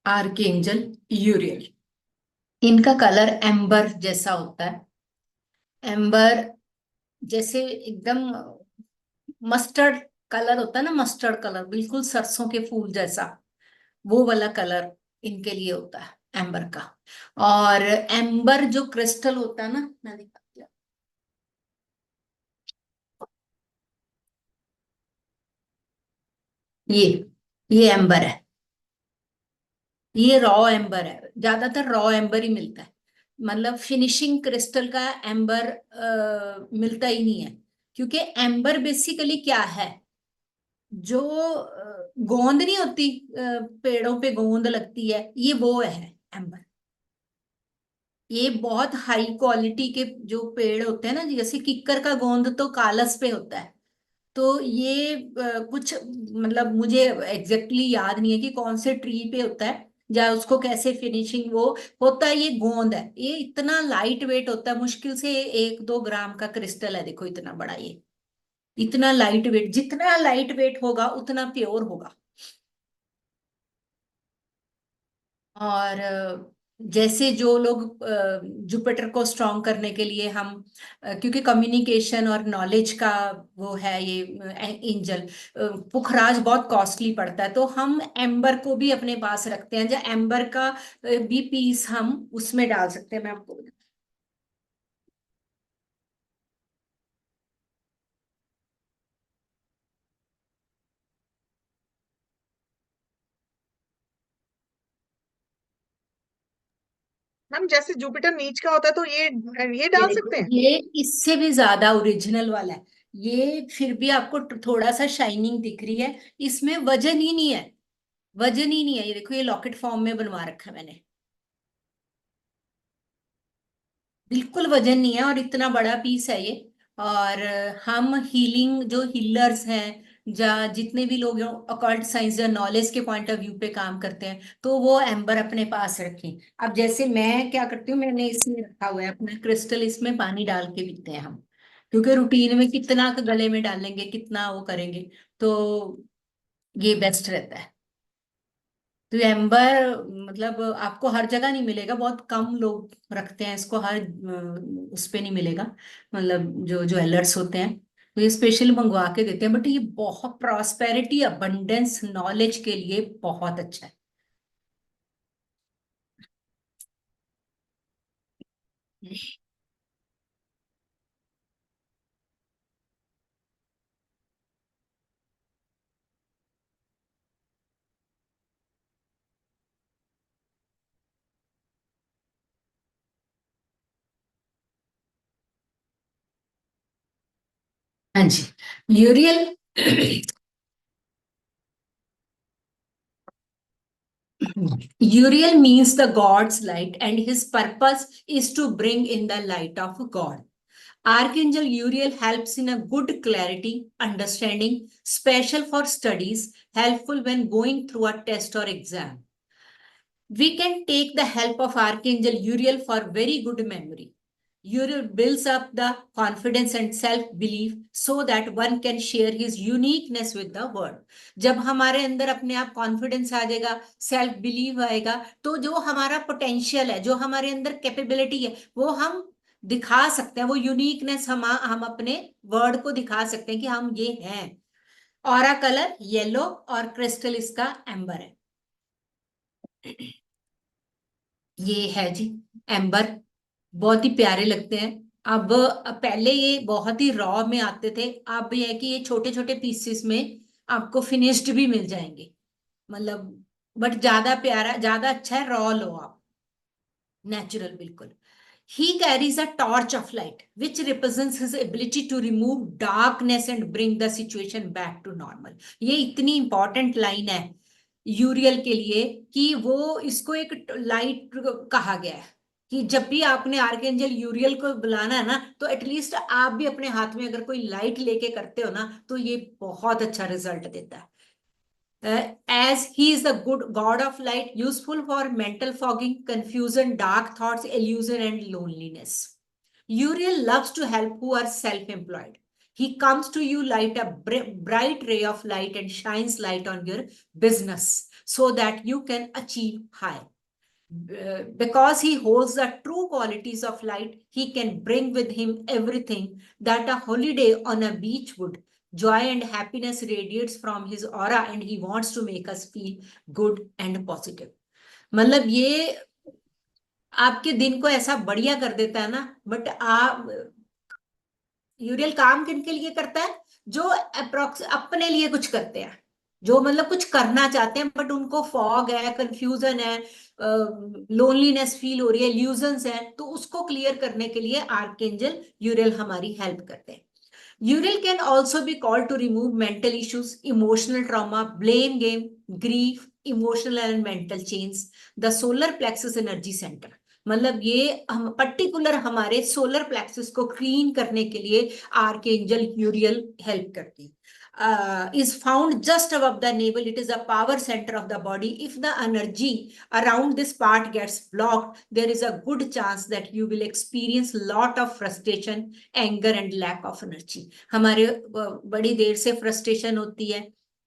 Archangel यूरियल। इनका colour amber जैसा होता है। एम्बर जैसे एकदम मस्टर्ड कलर होता है ना, मस्टर्ड कलर बिल्कुल सरसों के फूल जैसा, वो वाला कलर इनके लिए होता है एम्बर का। और एम्बर जो क्रिस्टल होता है ना, मैं दिखाती हूँ। ये ये एम्बर है। ये रॉ एम्बर है, ज्यादातर रॉ एम्बर ही मिलता है। मतलब फिनिशिंग क्रिस्टल का एम्बर मिलता ही नहीं है। क्योंकि एम्बर बेसिकली क्या है, जो गोंद नहीं होती, पेड़ों पे गोंद लगती है, ये वो है एम्बर। ये बहुत हाई क्वालिटी के जो पेड़ होते हैं ना, जैसे किक्कर का गोंद तो कालस पे होता है। तो ये कुछ मतलब मुझे एग्जैक्टली याद नहीं है कि कौन से ट्री पे होता है या उसको कैसे फिनिशिंग वो होता है। ये गोंद है, ये इतना लाइट वेट होता है, मुश्किल से 1-2 ग्राम का क्रिस्टल है, देखो इतना बड़ा ये। इतना लाइट वेट, जितना लाइट वेट होगा उतना प्योर होगा। और जैसे जो लोग जुपिटर को स्ट्रॉन्ग करने के लिए हम क्योंकि कम्युनिकेशन और नॉलेज का वो है ये एंजल, पुखराज बहुत कॉस्टली पड़ता है, तो हम एम्बर को भी अपने पास रखते हैं, जो एम्बर का भी पीस हम उसमें डाल सकते हैं। मैं आपको मैम जैसे जुपिटर नीच का होता है तो ये ये डाल देखो, सकते हैं? ये इससे भी ज्यादा ओरिजिनल वाला है। ये फिर भी आपको थोड़ा सा शाइनिंग दिख रही है, इसमें वजन ही नहीं है। वजन ही नहीं है, ये देखो ये लॉकेट फॉर्म में बनवा रखा है मैंने। बिल्कुल वजन नहीं है और इतना बड़ा पीस है ये। और हम हीलिंग जो हीलर्स हैं, या जितने भी लोग अकल्ट साइंस या नॉलेज के पॉइंट ऑफ व्यू पे काम करते हैं, तो वो एम्बर अपने पास रखें। अब जैसे मैं क्या करती हूँ, मैंने इसमें रखा हुआ है अपना क्रिस्टल, इसमें पानी डाल के पीते हैं हम। क्योंकि रूटीन में कितना गले में डालेंगे, कितना वो करेंगे, तो ये बेस्ट रहता है। तो ये एम्बर मतलब आपको हर जगह नहीं मिलेगा, बहुत कम लोग रखते हैं इसको, हर उस पे नहीं मिलेगा। मतलब जो ज्वेलर्स होते हैं तो ये स्पेशल मंगवा के देते हैं, बट ये बहुत प्रॉस्पेरिटी अबंडेंस नॉलेज के लिए बहुत अच्छा है। हाँ जी। यूरियल यूरियल means the God's light, and his purpose is to bring in the light of God. Archangel Uriel helps in a good clarity, understanding, special for studies, helpful when going through a test or exam. We can take the help of Archangel Uriel for very good memory. Uriel builds up the confidence and self-belief so that one can share his uniqueness with the world. जब हमारे अंदर अपने आप confidence आ जाएगा, self believe आएगा, तो जो हमारा पोटेंशियल है, जो हमारे अंदर कैपेबिलिटी है, वो हम दिखा सकते हैं। वो यूनिकनेस हम अपने वर्ड को दिखा सकते हैं कि हम ये हैं। ऑरा कलर येलो और क्रिस्टल इसका एम्बर है। ये है जी एम्बर, बहुत ही प्यारे लगते हैं। अब पहले ये बहुत ही रॉ में आते थे, अब ये है कि ये छोटे छोटे पीसेस में आपको फिनिश्ड भी मिल जाएंगे। मतलब बट ज्यादा प्यारा, ज्यादा अच्छा है रॉ लो आप, नेचुरल बिल्कुल। He carries a torch of light, which represents his ability to remove darkness and bring the situation back to normal. ये इतनी इंपॉर्टेंट लाइन है यूरियल के लिए कि वो इसको एक लाइट कहा गया है, कि जब भी आपने आर्कएंजल यूरियल को बुलाना है ना, तो एटलीस्ट आप भी अपने हाथ में अगर कोई लाइट लेके करते हो ना, तो ये बहुत अच्छा रिजल्ट देता है। As he is the good god of light, useful for mental fogging, confusion, dark thoughts, illusion, and loneliness. Uriel loves to help who are self employed. He comes to you like a bright ray of light and shines light on your business so that you can achieve high. Because he holds the true qualities of light, he can bring with him everything that a holiday on a beach would. Joy and happiness radiates from his aura, and he wants to make us feel good and positive. मतलब ये आपके दिन को ऐसा बढ़िया कर देता है ना. बट आप, यूरियल काम किन के लिए करता है? जो अप्रोक्स अपने लिए कुछ करते हैं, जो मतलब कुछ करना चाहते हैं बट उनको फॉग है, कंफ्यूजन है, लोनलीनेस फील हो रही है, इल्यूजन्स है, तो उसको क्लियर करने के लिए आर्कएंजल यूरियल हमारी हेल्प करते हैं. Uriel can also be called to remove mental issues, emotional trauma, blame game, grief, emotional and mental change, the solar plexus energy centre. मतलब ये हम पर्टिकुलर हमारे सोलर प्लेक्सस को क्लीन करने के लिए आर्कएंजल यूरियल हेल्प करती है. Is found just above the navel. It is a power center of the body. If the energy around this part gets blocked, there is a good chance that you will experience lot of frustration, anger and lack of energy. हमारे बड़ी देर से frustration होती है,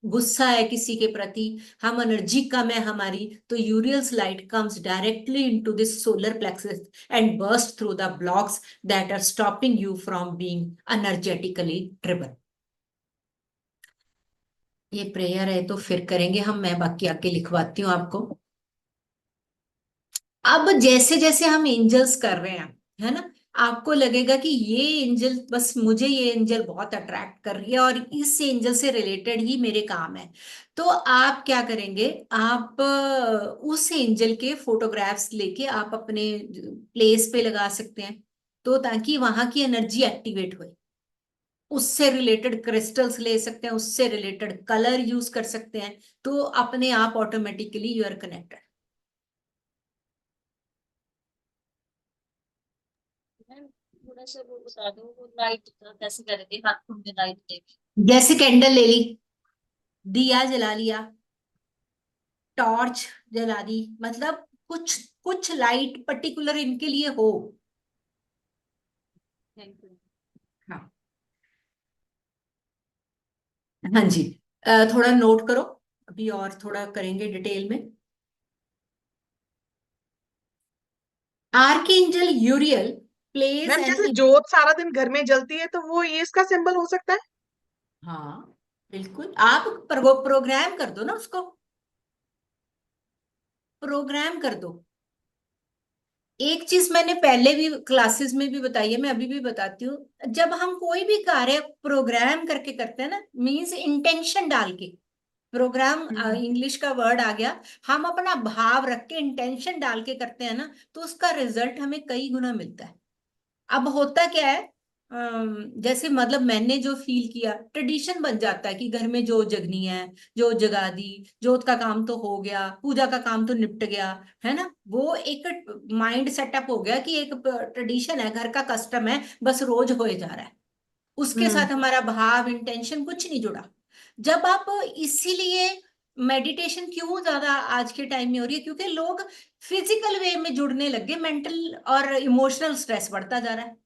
गुस्सा है किसी के प्रति, हम एनर्जी कम है हमारी, तो Uriel's light comes directly into this solar plexus and burst through the blocks that are stopping you from being energetically driven. ये प्रेयर है तो फिर करेंगे हम, मैं बाकी आके लिखवाती हूँ आपको. अब जैसे जैसे हम एंजल्स कर रहे हैं, है ना, आपको लगेगा कि ये एंजल, बस मुझे ये एंजल बहुत अट्रैक्ट कर रही है और इस एंजल से रिलेटेड ही मेरे काम है. तो आप क्या करेंगे, आप उस एंजल के फोटोग्राफ्स लेके आप अपने प्लेस पे लगा सकते हैं, तो ताकि वहां की एनर्जी एक्टिवेट हो. उससे रिलेटेड क्रिस्टल्स ले सकते हैं, उससे रिलेटेड कलर यूज कर सकते हैं, तो अपने आप automatically you are connected. Ma'am थोड़ा सा वो बता दो, वो लाइट कैसे करेंगे, हाथों में लाइट देके? जैसे कैंडल ले ली, दिया जला लिया, टॉर्च जला दी, मतलब कुछ कुछ लाइट पर्टिकुलर इनके लिए हो. Thank you. हाँ. हाँ जी. थोड़ा नोट करो, अभी और थोड़ा करेंगे डिटेल में. Archangel यूरियल place ma'am N. जैसे जोत सारा दिन घर में जलती है तो वो ये इसका सिंबल हो सकता है? हाँ बिल्कुल, आप प्रोग्राम कर दो ना उसको, प्रोग्राम कर दो. एक चीज मैंने पहले भी क्लासेस में भी बताई है, मैं अभी भी बताती हूँ. जब हम कोई भी कार्य प्रोग्राम करके करते हैं ना, मीन्स इंटेंशन डाल के, प्रोग्राम हम्म। इंग्लिश का वर्ड आ गया, हम अपना भाव रख के इंटेंशन डाल के करते हैं ना, तो उसका रिजल्ट हमें कई गुना मिलता है. अब होता क्या है, जैसे मतलब मैंने जो फील किया, ट्रेडिशन बन जाता है कि घर में जोत जगनी है, जोत जगा दी, जोत का काम तो हो गया, पूजा का काम तो निपट गया, है ना. वो एक माइंड सेटअप हो गया कि एक ट्रेडिशन है, घर का कस्टम है, बस रोज होए जा रहा है. उसके हम्म। साथ हमारा भाव इंटेंशन कुछ नहीं जुड़ा. जब आप, इसीलिए मेडिटेशन क्यों ज्यादा आज के टाइम में हो रही है, क्योंकि लोग फिजिकल वे में जुड़ने लगे, मेंटल और इमोशनल स्ट्रेस बढ़ता जा रहा है.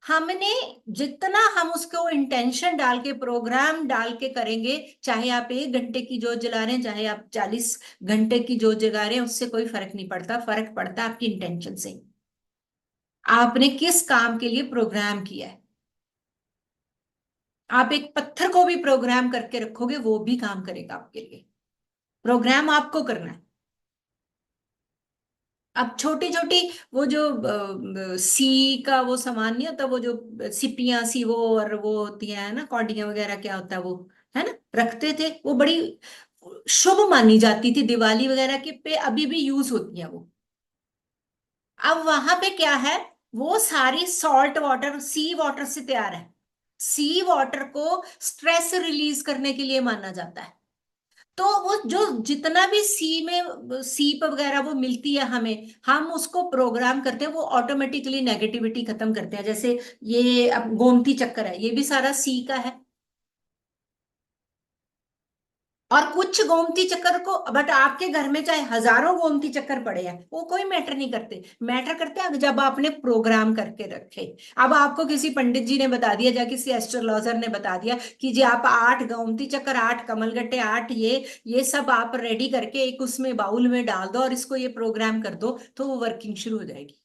हमने जितना हम उसको इंटेंशन डाल के प्रोग्राम डाल के करेंगे, चाहे आप 1 घंटे की जोत जला रहे हैं, चाहे आप 40 घंटे की जोत जगा रहे हैं, उससे कोई फर्क नहीं पड़ता. फर्क पड़ता है आपकी इंटेंशन से, आपने किस काम के लिए प्रोग्राम किया है. आप एक पत्थर को भी प्रोग्राम करके रखोगे, वो भी काम करेगा आपके लिए. प्रोग्राम आपको करना है. अब छोटी छोटी, वो जो सी का वो सामान नहीं होता, वो जो सिपियां सी वो और वो होती है ना, कौडियां वगैरह, क्या होता है वो, है ना, रखते थे, वो बड़ी शुभ मानी जाती थी, दिवाली वगैरह के पे अभी भी यूज होती है वो. अब वहां पे क्या है, वो सारी सॉल्ट वाटर, सी वाटर से तैयार है. सी वाटर को स्ट्रेस रिलीज करने के लिए माना जाता है. तो वो जो जितना भी सी में सीप वगैरह वो मिलती है हमें, हम उसको प्रोग्राम करते हैं, वो ऑटोमेटिकली नेगेटिविटी खत्म करते हैं. जैसे ये अब गोमती चक्कर है, ये भी सारा सी का है. और कुछ गोमती चक्कर को, बट आपके घर में चाहे हजारों गोमती चक्कर पड़े हैं, वो कोई मैटर नहीं करते। मैटर करते हैं जब आपने प्रोग्राम करके रखे। अब आपको किसी पंडित जी ने बता दिया, या किसी एस्ट्रोलॉजर ने बता दिया कि जी आप 8 गोमती चक्कर, 8 कमलगट्टे, 8 ये सब आप रेडी करके एक उसमें बाउल में डाल दो और इसको ये प्रोग्राम कर दो, तो वो वर्किंग शुरू हो जाएगी।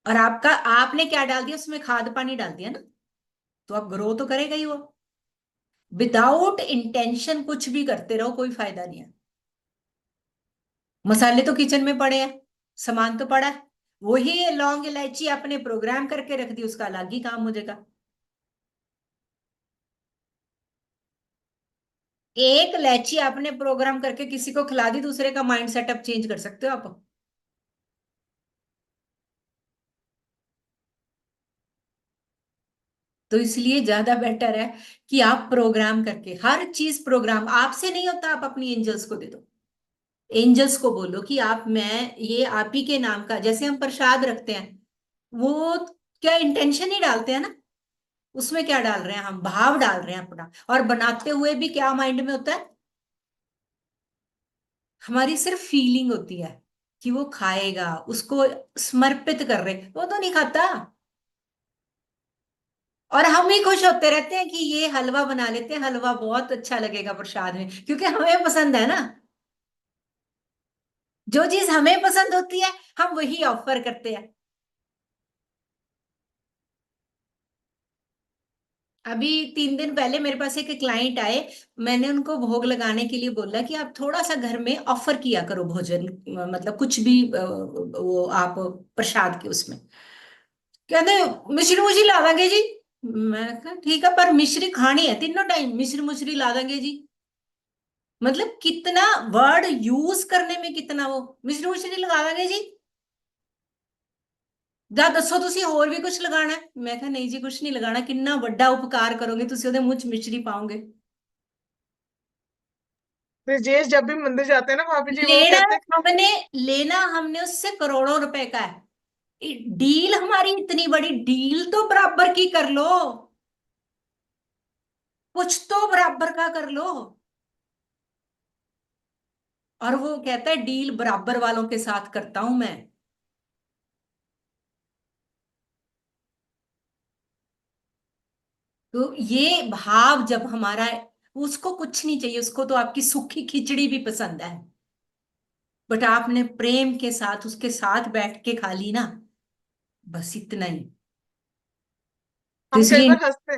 और आपका, आपने क्या डाल दिया उसमें? खाद पानी डाल दिया ना, तो अब ग्रो तो करेगा ही वो। विदाउट इंटेंशन कुछ भी करते रहो, कोई फायदा नहीं है। मसाले तो किचन में पड़े हैं, सामान तो पड़ा है, वही लौंग इलायची आपने प्रोग्राम करके रख दी, उसका अलग ही काम हो जाएगा। एक इलायची आपने प्रोग्राम करके किसी को खिला दी, दूसरे का माइंड सेटअप चेंज कर सकते हो आप। तो इसलिए ज्यादा बेटर है कि आप प्रोग्राम करके, हर चीज प्रोग्राम आपसे नहीं होता, आप अपनी एंजल्स को दे दो। एंजल्स को बोलो कि आप, मैं ये आप ही के नाम का, जैसे हम प्रसाद रखते हैं, वो क्या इंटेंशन ही डालते हैं ना, उसमें क्या डाल रहे हैं? हम भाव डाल रहे हैं अपना। और बनाते हुए भी क्या माइंड में होता है? हमारी सिर्फ फीलिंग होती है कि वो खाएगा, उसको समर्पित कर रहे, वो तो नहीं खाता। और हम ही खुश होते रहते हैं कि ये हलवा बना लेते हैं, हलवा बहुत अच्छा लगेगा प्रसाद में, क्योंकि हमें पसंद है ना। जो चीज हमें पसंद होती है, हम वही ऑफर करते हैं। अभी 3 दिन पहले मेरे पास एक क्लाइंट आए, मैंने उनको भोग लगाने के लिए बोला कि आप थोड़ा सा घर में ऑफर किया करो भोजन, मतलब कुछ भी वो आप प्रसाद के उसमें। कहते मिश्री मुश्री ला देंगे जी। मैं कहा ठीक है, पर मिश्री खानी है तीनों टाइम, मिश्री मुश्री ला देंगे जी। मतलब कितना वर्ड यूज करने में, कितना वो, मिश्री मुश्री लगा देंगे जी। जा दसो तुसी और भी कुछ लगाना है? मैं कहा नहीं जी कुछ नहीं लगाना, कितना बड़ा उपकार करोगे तुसी ओदे मुंह च मिश्री पाओगे। ब्रजेश जब भी मंदिर जाते हैं ना भाभी जी, वो लेना कहते हैं हमने, लेना हमने उससे करोड़ों रुपए का है। डील हमारी इतनी बड़ी, डील तो बराबर की कर लो, कुछ तो बराबर का कर लो। और वो कहता है डील बराबर वालों के साथ करता हूं मैं। तो ये भाव जब हमारा, उसको कुछ नहीं चाहिए, उसको तो आपकी सूखी खिचड़ी भी पसंद है, बट आपने प्रेम के साथ उसके साथ बैठ के खा ली ना, बस इतना ही। तो हम कई इसलिए बार हंसते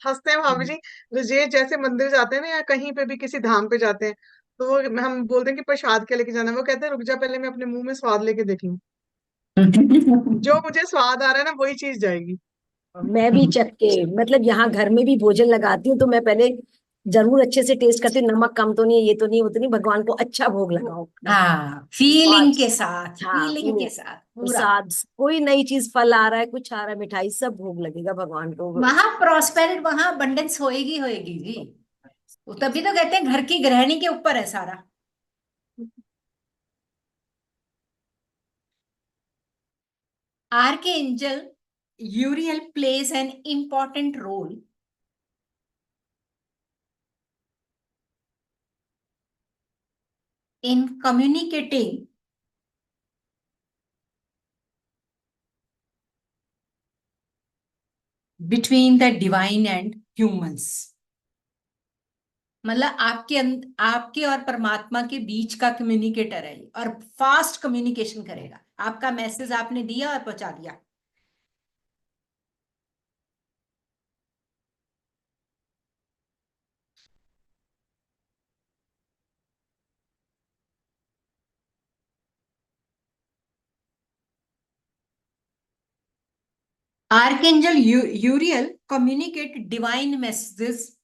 हंसते हैं भाभी जी। ब्रजेश जैसे मंदिर जाते हैं ना, या कहीं पे भी किसी धाम पे जाते हैं, तो वो हम बोलते हैं कि प्रसाद क्या लेके जाना है, वो कहते हैं रुक जा पहले मैं अपने मुंह में स्वाद लेके देख लूं। जो मुझे स्वाद आ रहा है ना वही चीज जाएगी। मैं भी चख के, मतलब यहाँ घर में भी भोजन लगाती हूँ तो मैं पहले जरूर अच्छे से टेस्ट करती हूँ, नमक कम तो नहीं है, ये तो नहीं, वो तो नहीं, भगवान को अच्छा भोग लगाओ एकदम। हाँ, और फीलिंग के साथ, हाँ फीलिंग के वो साथ पूरा। प्रसाद, कोई नई चीज, फल आ रहा है, कुछ आ रहा है, मिठाई, सब भोग लगेगा भगवान को। वहां प्रॉस्पेरिटी, वहां अबंडेंस होएगी होएगी जी। वो तभी तो कहते हैं घर की गृहिणी के ऊपर है सारा। Archangel Uriel plays an important role in communicating between the divine and humans। मतलब आपके और परमात्मा के बीच का कम्युनिकेटर है ये, और फास्ट कम्युनिकेशन करेगा। आपका मैसेज आपने दिया और पहुंचा दिया। Archangel Uriel communicate divine messages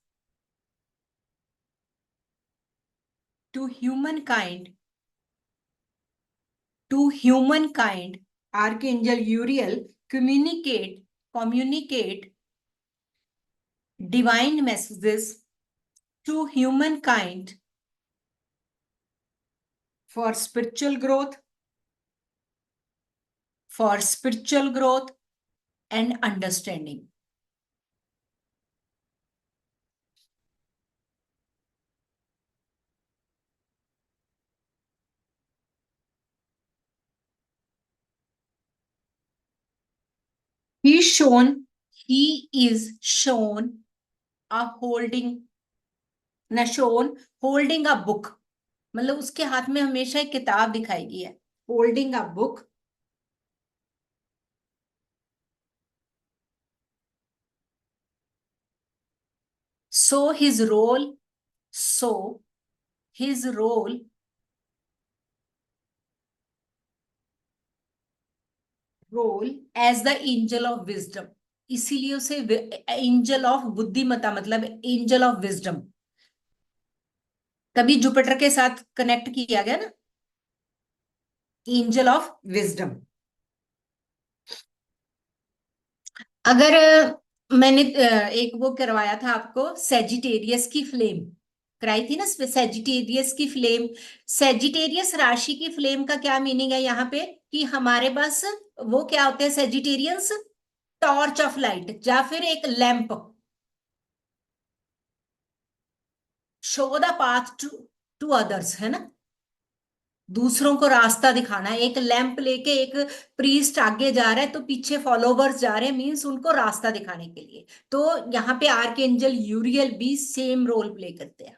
to humankind. To humankind, Archangel Uriel communicate divine messages to humankind for spiritual growth, and understanding. is shown a holding ना shown holding a book, मतलब उसके हाथ में हमेशा एक किताब दिखाई गई है, holding a book. So his role as the angel of wisdom, इसीलिए उसे एंजल ऑफ बुद्धिमता मतलब एंजल ऑफ विजडम, तभी जुपिटर के साथ कनेक्ट किया गया ना, एंजल ऑफ विजडम. अगर मैंने एक वो करवाया था आपको, सेजिटेरियस की फ्लेम कराई थी ना, सेजिटेरियस की फ्लेम, सेजिटेरियस राशि की फ्लेम का क्या मीनिंग है यहाँ पे, कि हमारे पास वो क्या होते हैं सेजिटेरियंस, टॉर्च ऑफ लाइट या फिर एक lamp, show the path to others, है ना, दूसरों को रास्ता दिखाना. एक लैंप लेके एक प्रीस्ट आगे जा रहा है तो पीछे फॉलोवर्स जा रहे हैं, मींस उनको रास्ता दिखाने के लिए. तो यहाँ पे आर्कएंजल यूरियल भी सेम रोल प्ले करते हैं.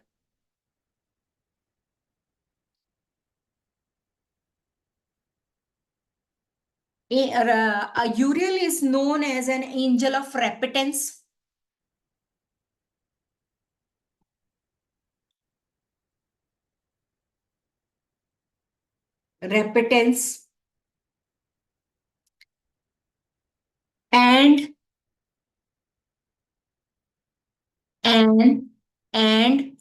Uriel is known as an angel of repentance. Repentance and an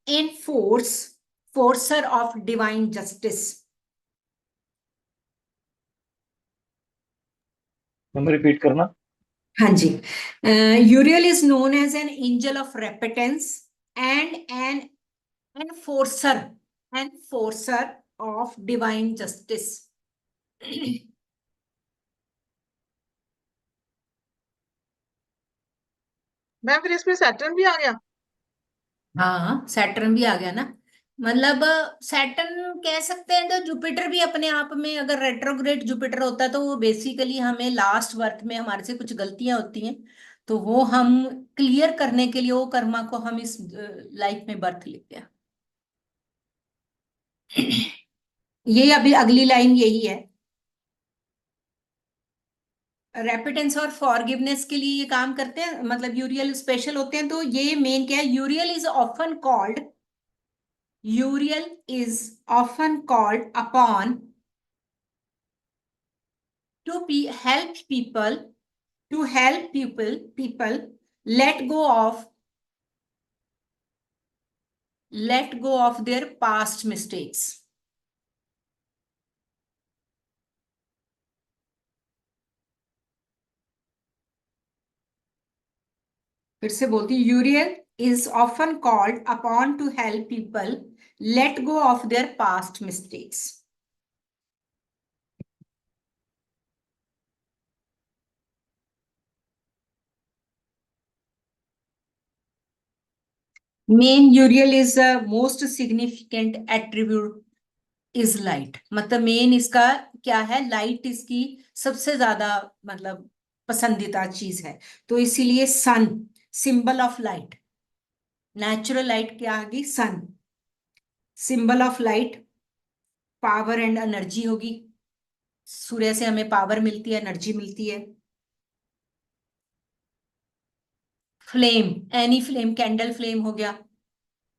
enforcer of divine justice. Repeat करना. हाँ जी. Uriel is known as an angel of repentance and an enforcer of divine justice. Ma'am फिर इसमें Saturn भी आ गया. हाँ Saturn भी आ गया ना, मतलब सैटर्न कह सकते हैं. तो जुपिटर भी अपने आप में, अगर रेट्रोग्रेड जुपिटर होता है तो वो बेसिकली हमें लास्ट वर्थ में हमारे से कुछ गलतियां होती हैं तो वो हम क्लियर करने के लिए वो कर्मा को हम इस लाइफ में बर्थ लेते हैं. ये अभी अगली लाइन यही है, रेपिटेंस और फॉरगिवनेस के लिए ये काम करते हैं, मतलब यूरियल स्पेशल होते हैं. तो ये मेन क्या है, Uriel is often called upon to help people let go of their past mistakes. फिर से बोलती हूँ, यूरियल is often called upon to help people let go of their past mistakes. Main यूरियल is the most significant attribute is light. मतलब main इसका क्या है, light इसकी सबसे ज्यादा मतलब पसंदीदा चीज है. तो इसीलिए sun symbol of light, natural light क्या आ गई, sun symbol of light, power and energy होगी. सूर्य से हमें पावर मिलती है, एनर्जी मिलती है. Flame, any flame, candle flame हो गया,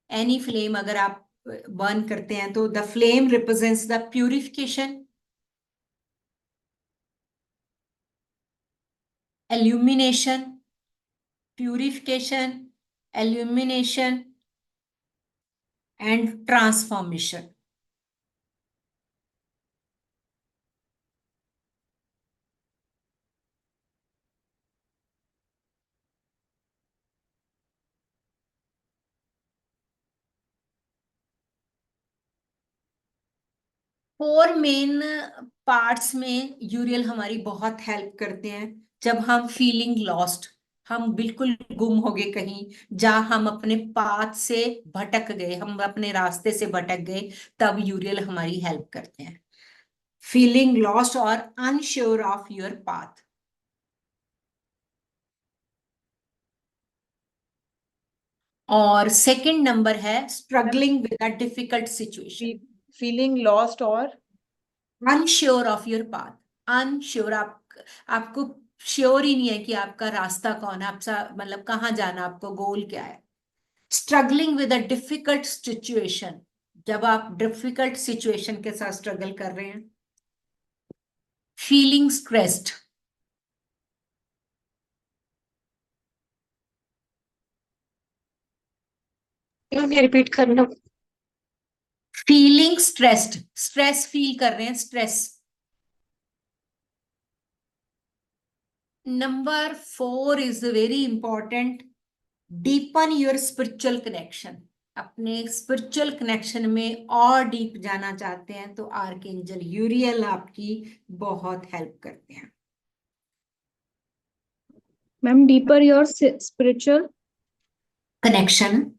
एनी फ्लेम अगर आप बर्न करते हैं तो the flame represents the purification, illumination, purification, illumination and transformation. Four main parts में यूरियल हमारी बहुत हेल्प करते हैं. जब हम फीलिंग लॉस्ट, हम बिल्कुल गुम हो गए कहीं, जहां हम अपने पाथ से भटक गए, हम अपने रास्ते से भटक गए, तब यूरियल हमारी हेल्प करते हैं. फीलिंग लॉस्ट और अनश्योर ऑफ योर पाथ. और सेकंड नंबर है struggling with a difficult situation, feeling lost और unsure of your path, unsure, आपको श्योर ही नहीं है कि आपका रास्ता कौन है, आपका मतलब कहाँ जाना, आपको गोल क्या है। Struggling with a difficult situation, जब आप डिफिकल्ट सिचुएशन के साथ स्ट्रगल कर रहे हैं। फीलिंग स्ट्रेस्ड, रिपीट करना। फीलिंग स्ट्रेस्ड, स्ट्रेस फील कर रहे हैं, stress. Number 4 is very important, deepen your spiritual connection. अपने स्पिरिचुअल कनेक्शन में और डीप जाना चाहते हैं तो आर्कएंजल यूरियल आपकी बहुत हेल्प करते हैं। Ma'am deeper your spiritual connection,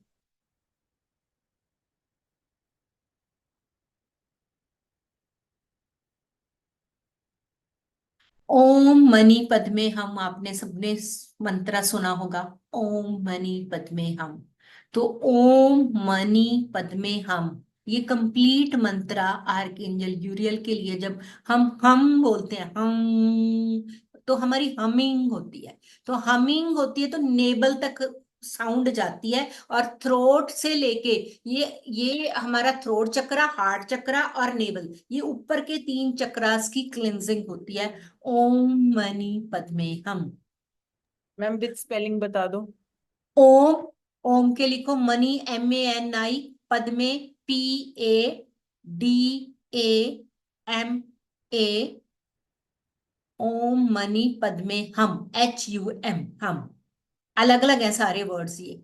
ओम मनी पद्मे हम, आपने सबने मंत्र सुना होगा, ओम मनी पद्मे हम। तो ओम मनी पद्मे हम, ये कंप्लीट मंत्र आर्कएंजल यूरियल के लिए, जब हम बोलते हैं हम, तो हमारी हमिंग होती है, तो हमिंग होती है तो नेबल तक साउंड जाती है, और थ्रोट से लेके ये हमारा थ्रोट चक्रा, हार्ट चक्रा और नेबल, ये ऊपर के 3 चक्रास की क्लिंजिंग होती है। ओम मनी पद्मे हम। मैम विद स्पेलिंग बता दो। ओम, ओम के लिखो मनी, MANI, पद्मे PADAMA, ओम मनी पद्मे हम, HUM, हम। अलग अलग है सारे वर्ड्स ये।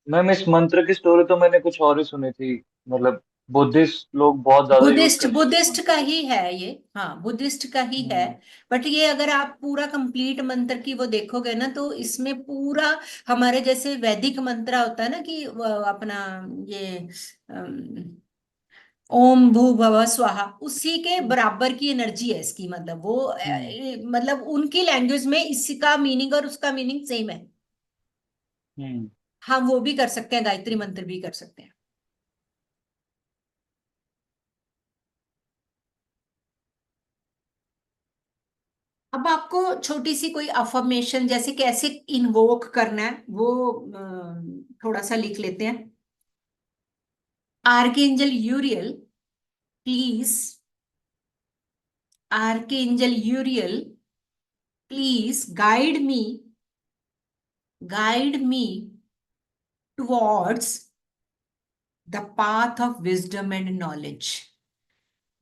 मैम इस मंत्र की स्टोरी तो मैंने कुछ और ही सुनी थी, मतलब बुद्धिस्ट लोग बहुत ज्यादा यूज बुद्धिस्ट, करते हैं इस बुद्धिस्ट मंत्र का को। ही है ये, हाँ बुद्धिस्ट का ही है। हम्म। बट ये अगर आप पूरा कंप्लीट मंत्र की वो देखोगे ना, तो इसमें पूरा हमारे जैसे वैदिक मंत्र होता है ना कि वो अपना ये अम, ओम भू भव स्वाहा, उसी के बराबर की एनर्जी है इसकी, मतलब वो हम्म। मतलब उनकी लैंग्वेज में इसका मीनिंग और उसका मीनिंग सेम है। हम्म। हम वो भी कर सकते हैं, गायत्री मंत्र भी कर सकते हैं। अब आपको छोटी सी कोई अफर्मेशन जैसे कैसे इन्वोक करना है वो थोड़ा सा लिख लेते हैं। Archangel Uriel please, archangel Uriel please guide me towards the path of wisdom and knowledge,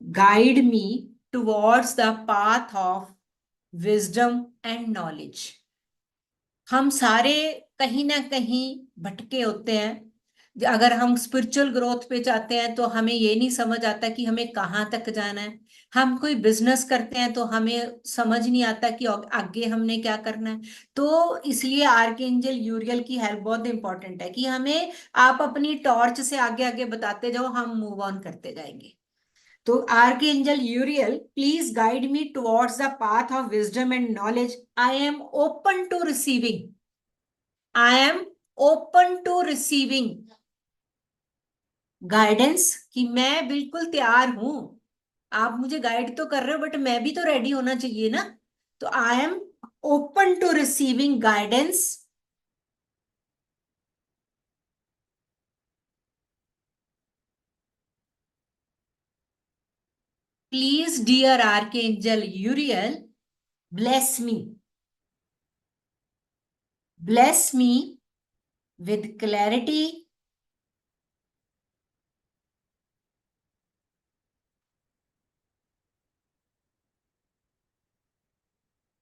guide me towards the path of wisdom and knowledge. हम सारे कहीं ना कहीं भटके होते हैं। अगर हम स्पिरिचुअल ग्रोथ पे जाते हैं तो हमें ये नहीं समझ आता कि हमें कहाँ तक जाना है। हम कोई बिजनेस करते हैं तो हमें समझ नहीं आता कि आगे हमने क्या करना है। तो इसलिए आर्कएंजल यूरियल की हेल्प बहुत इंपॉर्टेंट है कि हमें आप अपनी टॉर्च से आगे आगे बताते जाओ, हम मूव ऑन करते जाएंगे। तो archangel Uriel please guide me towards the path of wisdom and knowledge, I am open to receiving, I am open to receiving guidance, कि मैं बिल्कुल तैयार हूं। आप मुझे गाइड तो कर रहे हो बट मैं भी तो रेडी होना चाहिए ना। तो I am open to receiving guidance, please dear archangel Uriel bless me with clarity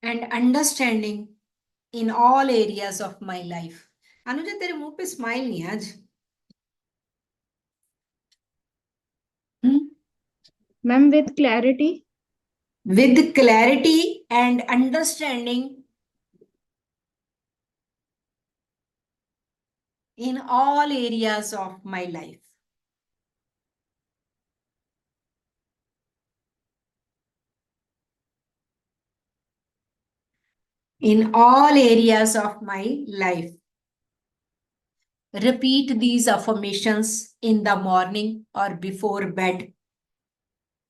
and understanding in all areas of my life। Anuja तेरे मुंह पे स्माइल नहीं है आज। Ma'am with clarity With clarity and understanding in all areas of my life। in all areas of my life. Repeat these affirmations in the morning or before bed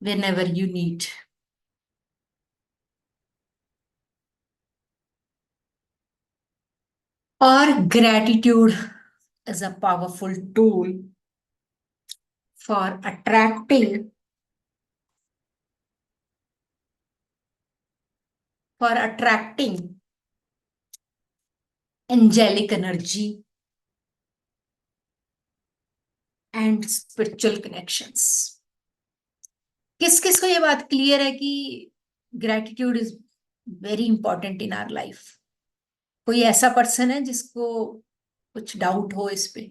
whenever you need. Or gratitude is a powerful tool for attracting angelic energy and spiritual connections. किस किस को ये बात clear है कि gratitude is very important in our life? कोई ऐसा person है जिसको कुछ डाउट हो इस पे?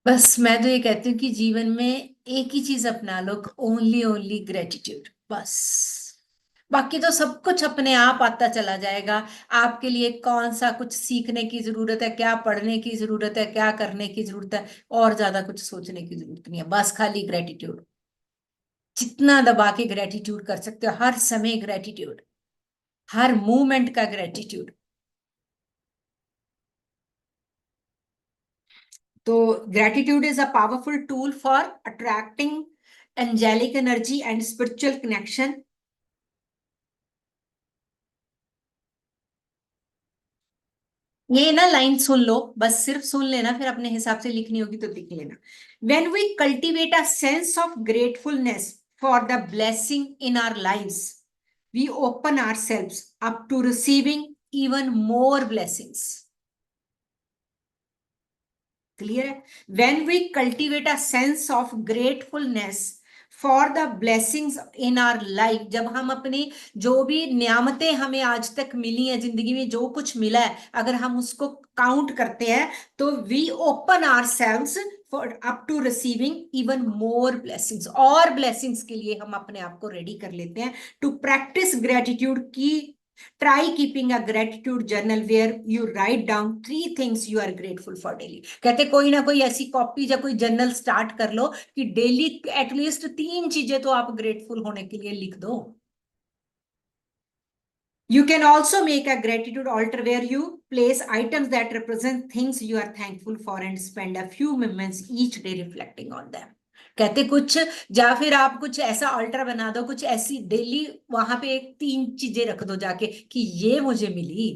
बस मैं तो ये कहती हूँ कि जीवन में एक ही चीज अपना लो, ओनली ओनली ग्रेटिट्यूड, बस। बाकी तो सब कुछ अपने आप आता चला जाएगा। आपके लिए कौन सा कुछ सीखने की जरूरत है, क्या पढ़ने की जरूरत है, क्या करने की जरूरत है, और ज्यादा कुछ सोचने की जरूरत नहीं है, बस खाली ग्रेटिट्यूड। जितना दबा के ग्रेटिट्यूड कर सकते हो, हर समय ग्रेटिट्यूड, हर मूवमेंट का ग्रेटिट्यूड। तो gratitude is a powerful tool for attracting angelic energy and spiritual connection. ये ना लाइन सुन लो, बस सिर्फ सुन लेना, फिर अपने हिसाब से लिखनी होगी तो लिख लेना। When we cultivate a sense of gratefulness for the blessing in our lives, we open ourselves up to receiving even more blessings. Clear है? When we cultivate a sense of gratefulness for the blessings in our life, जब हम अपनी जो भी नियामतें हमें आज तक मिली हैं, जिंदगी में जो कुछ मिला है, अगर हम उसको काउंट करते हैं तो we open our selves for up to receiving even more blessings. और ब्लेसिंग्स के लिए हम अपने आप को रेडी कर लेते हैं। टू प्रैक्टिस ग्रेटिट्यूड की try keeping a gratitude journal where you write down 3 things you are grateful for daily. कहते कोई ना कोई ऐसी कॉपी या कोई जर्नल स्टार्ट कर लो कि डेली एटलीस्ट 3 चीजें तो आप ग्रेटफुल होने के लिए लिख दो। You can also make a gratitude altar where you place items that represent things you are thankful for and spend a few moments each day reflecting on them. कहते कुछ, या फिर आप कुछ ऐसा अल्टर बना दो, कुछ ऐसी डेली वहां पे 3 चीजें रख दो जाके कि ये मुझे मिली,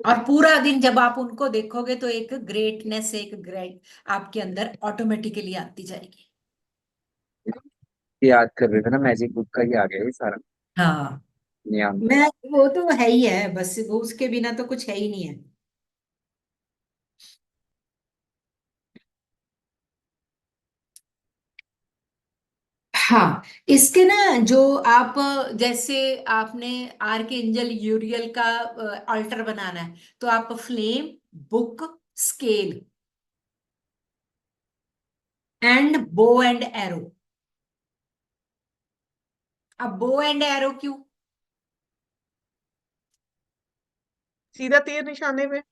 और पूरा दिन जब आप उनको देखोगे तो एक ग्रेटनेस, एक ग्रेट आपके अंदर ऑटोमेटिकली आती जाएगी। याद कर रहे थे ना, मैजिक बुक का ही आ गया ये सारा हाँ, नियम। मैं वो तो है ही है, बस वो उसके बिना तो कुछ है ही नहीं है। हाँ, इसके ना जो आप, जैसे आपने आर्क एंजल यूरियल का अल्टर बनाना है, तो आप flame, book, scale and bow and arrow. अब बो एंड एरो क्यों? सीधा तीर निशाने पे।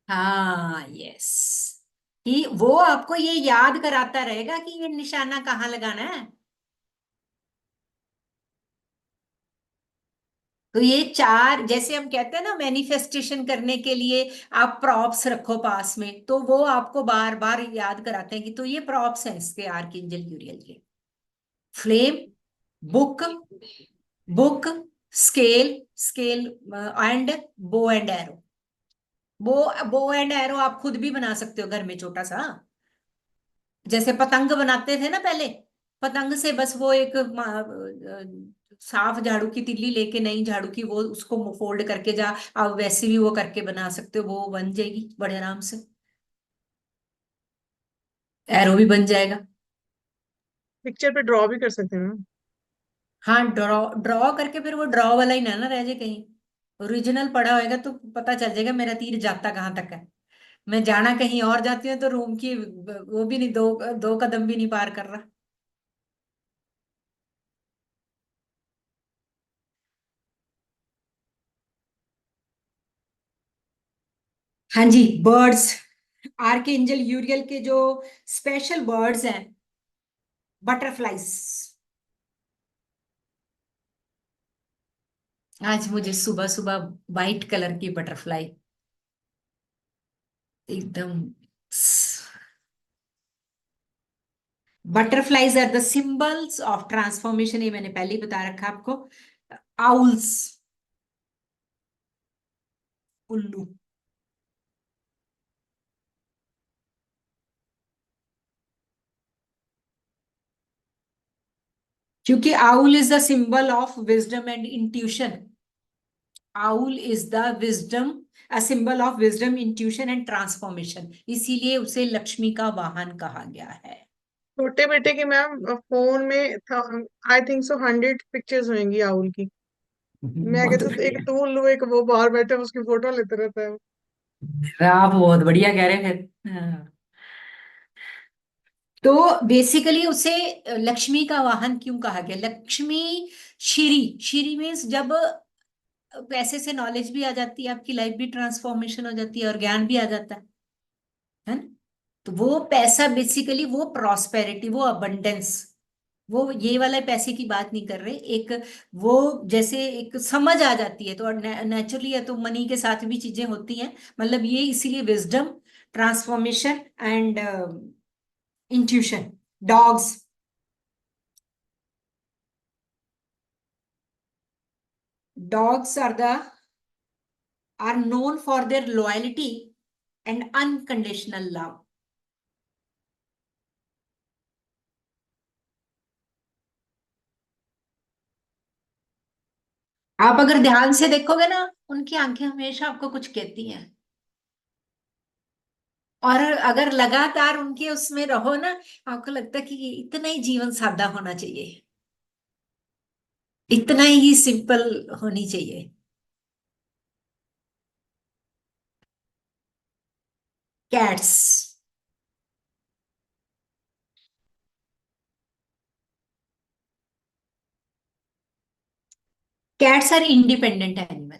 हाँ, यस, कि वो आपको ये याद कराता रहेगा कि ये निशाना कहाँ लगाना है। तो ये 4, जैसे हम कहते हैं ना मैनिफेस्टेशन करने के लिए आप प्रॉप्स रखो पास में, तो वो आपको बार बार याद कराते हैं कि तो ये प्रॉप्स हैं इसके आर्कएंजल यूरियल के। Flame, book, book, scale, scale and bow and arrow. Bow and arrow आप खुद भी बना सकते हो घर में छोटा सा, जैसे पतंग बनाते थे ना पहले। पतंग से बस वो एक साफ झाड़ू की तिल्ली लेके, नई झाड़ू की, वो उसको फोल्ड करके जा आप वैसे भी वो करके बना सकते हो, वो बन जाएगी बड़े आराम से, एरो भी बन जाएगा। पिक्चर पे ड्रॉ भी कर सकते हैं ना। हाँ, ड्रॉ ड्रॉ करके फिर वो ड्रॉ वाला ही ना रह जाए कहीं, ओरिजिनल पड़ा होएगा तो पता चल जाएगा मेरा तीर जाता कहाँ तक है। मैं जाना कहीं और जाती हूँ तो रूम की वो भी नहीं, 2 कदम भी नहीं पार कर रहा। हाँ जी, बर्ड्स, आर्कएंजल यूरियल के जो स्पेशल बर्ड्स हैं बटरफ्लाईज। आज मुझे सुबह सुबह वाइट कलर की बटरफ्लाई एकदम। Butterflies are the symbols of transformation, ये मैंने पहले ही बता रखा आपको। आउल्स, उल्लू। क्योंकि owl is the symbol of wisdom and intuition. Owl is the wisdom, a symbol of wisdom, intuition and transformation, इसीलिए उसे लक्ष्मी का वाहन कहा गया है। छोटे बेटे की मैम फोन में था, आई थिंक सो 100 पिक्चर्स होंगी आउल की। मैं बहुत कहती हूँ एक बढ़िया। टूल लो, एक वो बाहर बैठे उसकी फोटो लेते रहता है। आप बहुत बढ़िया कह रहे हैं। हाँ। तो बेसिकली उसे लक्ष्मी का वाहन क्यों कहा गया? लक्ष्मी, श्री, श्री मीन्स जब पैसे से नॉलेज भी आ जाती है, आपकी लाइफ भी ट्रांसफॉर्मेशन हो जाती है और ज्ञान भी आ जाता है ना। तो वो पैसा बेसिकली वो प्रॉस्पेरिटी, वो अबंडेंस, वो ये वाला पैसे की बात नहीं कर रहे। एक वो जैसे एक समझ आ जाती है तो नेचुरली है, तो मनी के साथ भी चीजें होती हैं। मतलब ये इसीलिए wisdom, transformation and intuition. Dogs, dogs are known for their loyalty and unconditional love. आप अगर ध्यान से देखोगे ना, उनकी आंखें हमेशा आपको कुछ कहती हैं। और अगर लगातार उनके उसमें रहो ना, आपको लगता है कि इतना ही जीवन सादा होना चाहिए, इतना ही सिंपल होनी चाहिए। Cats, cats are independent animal,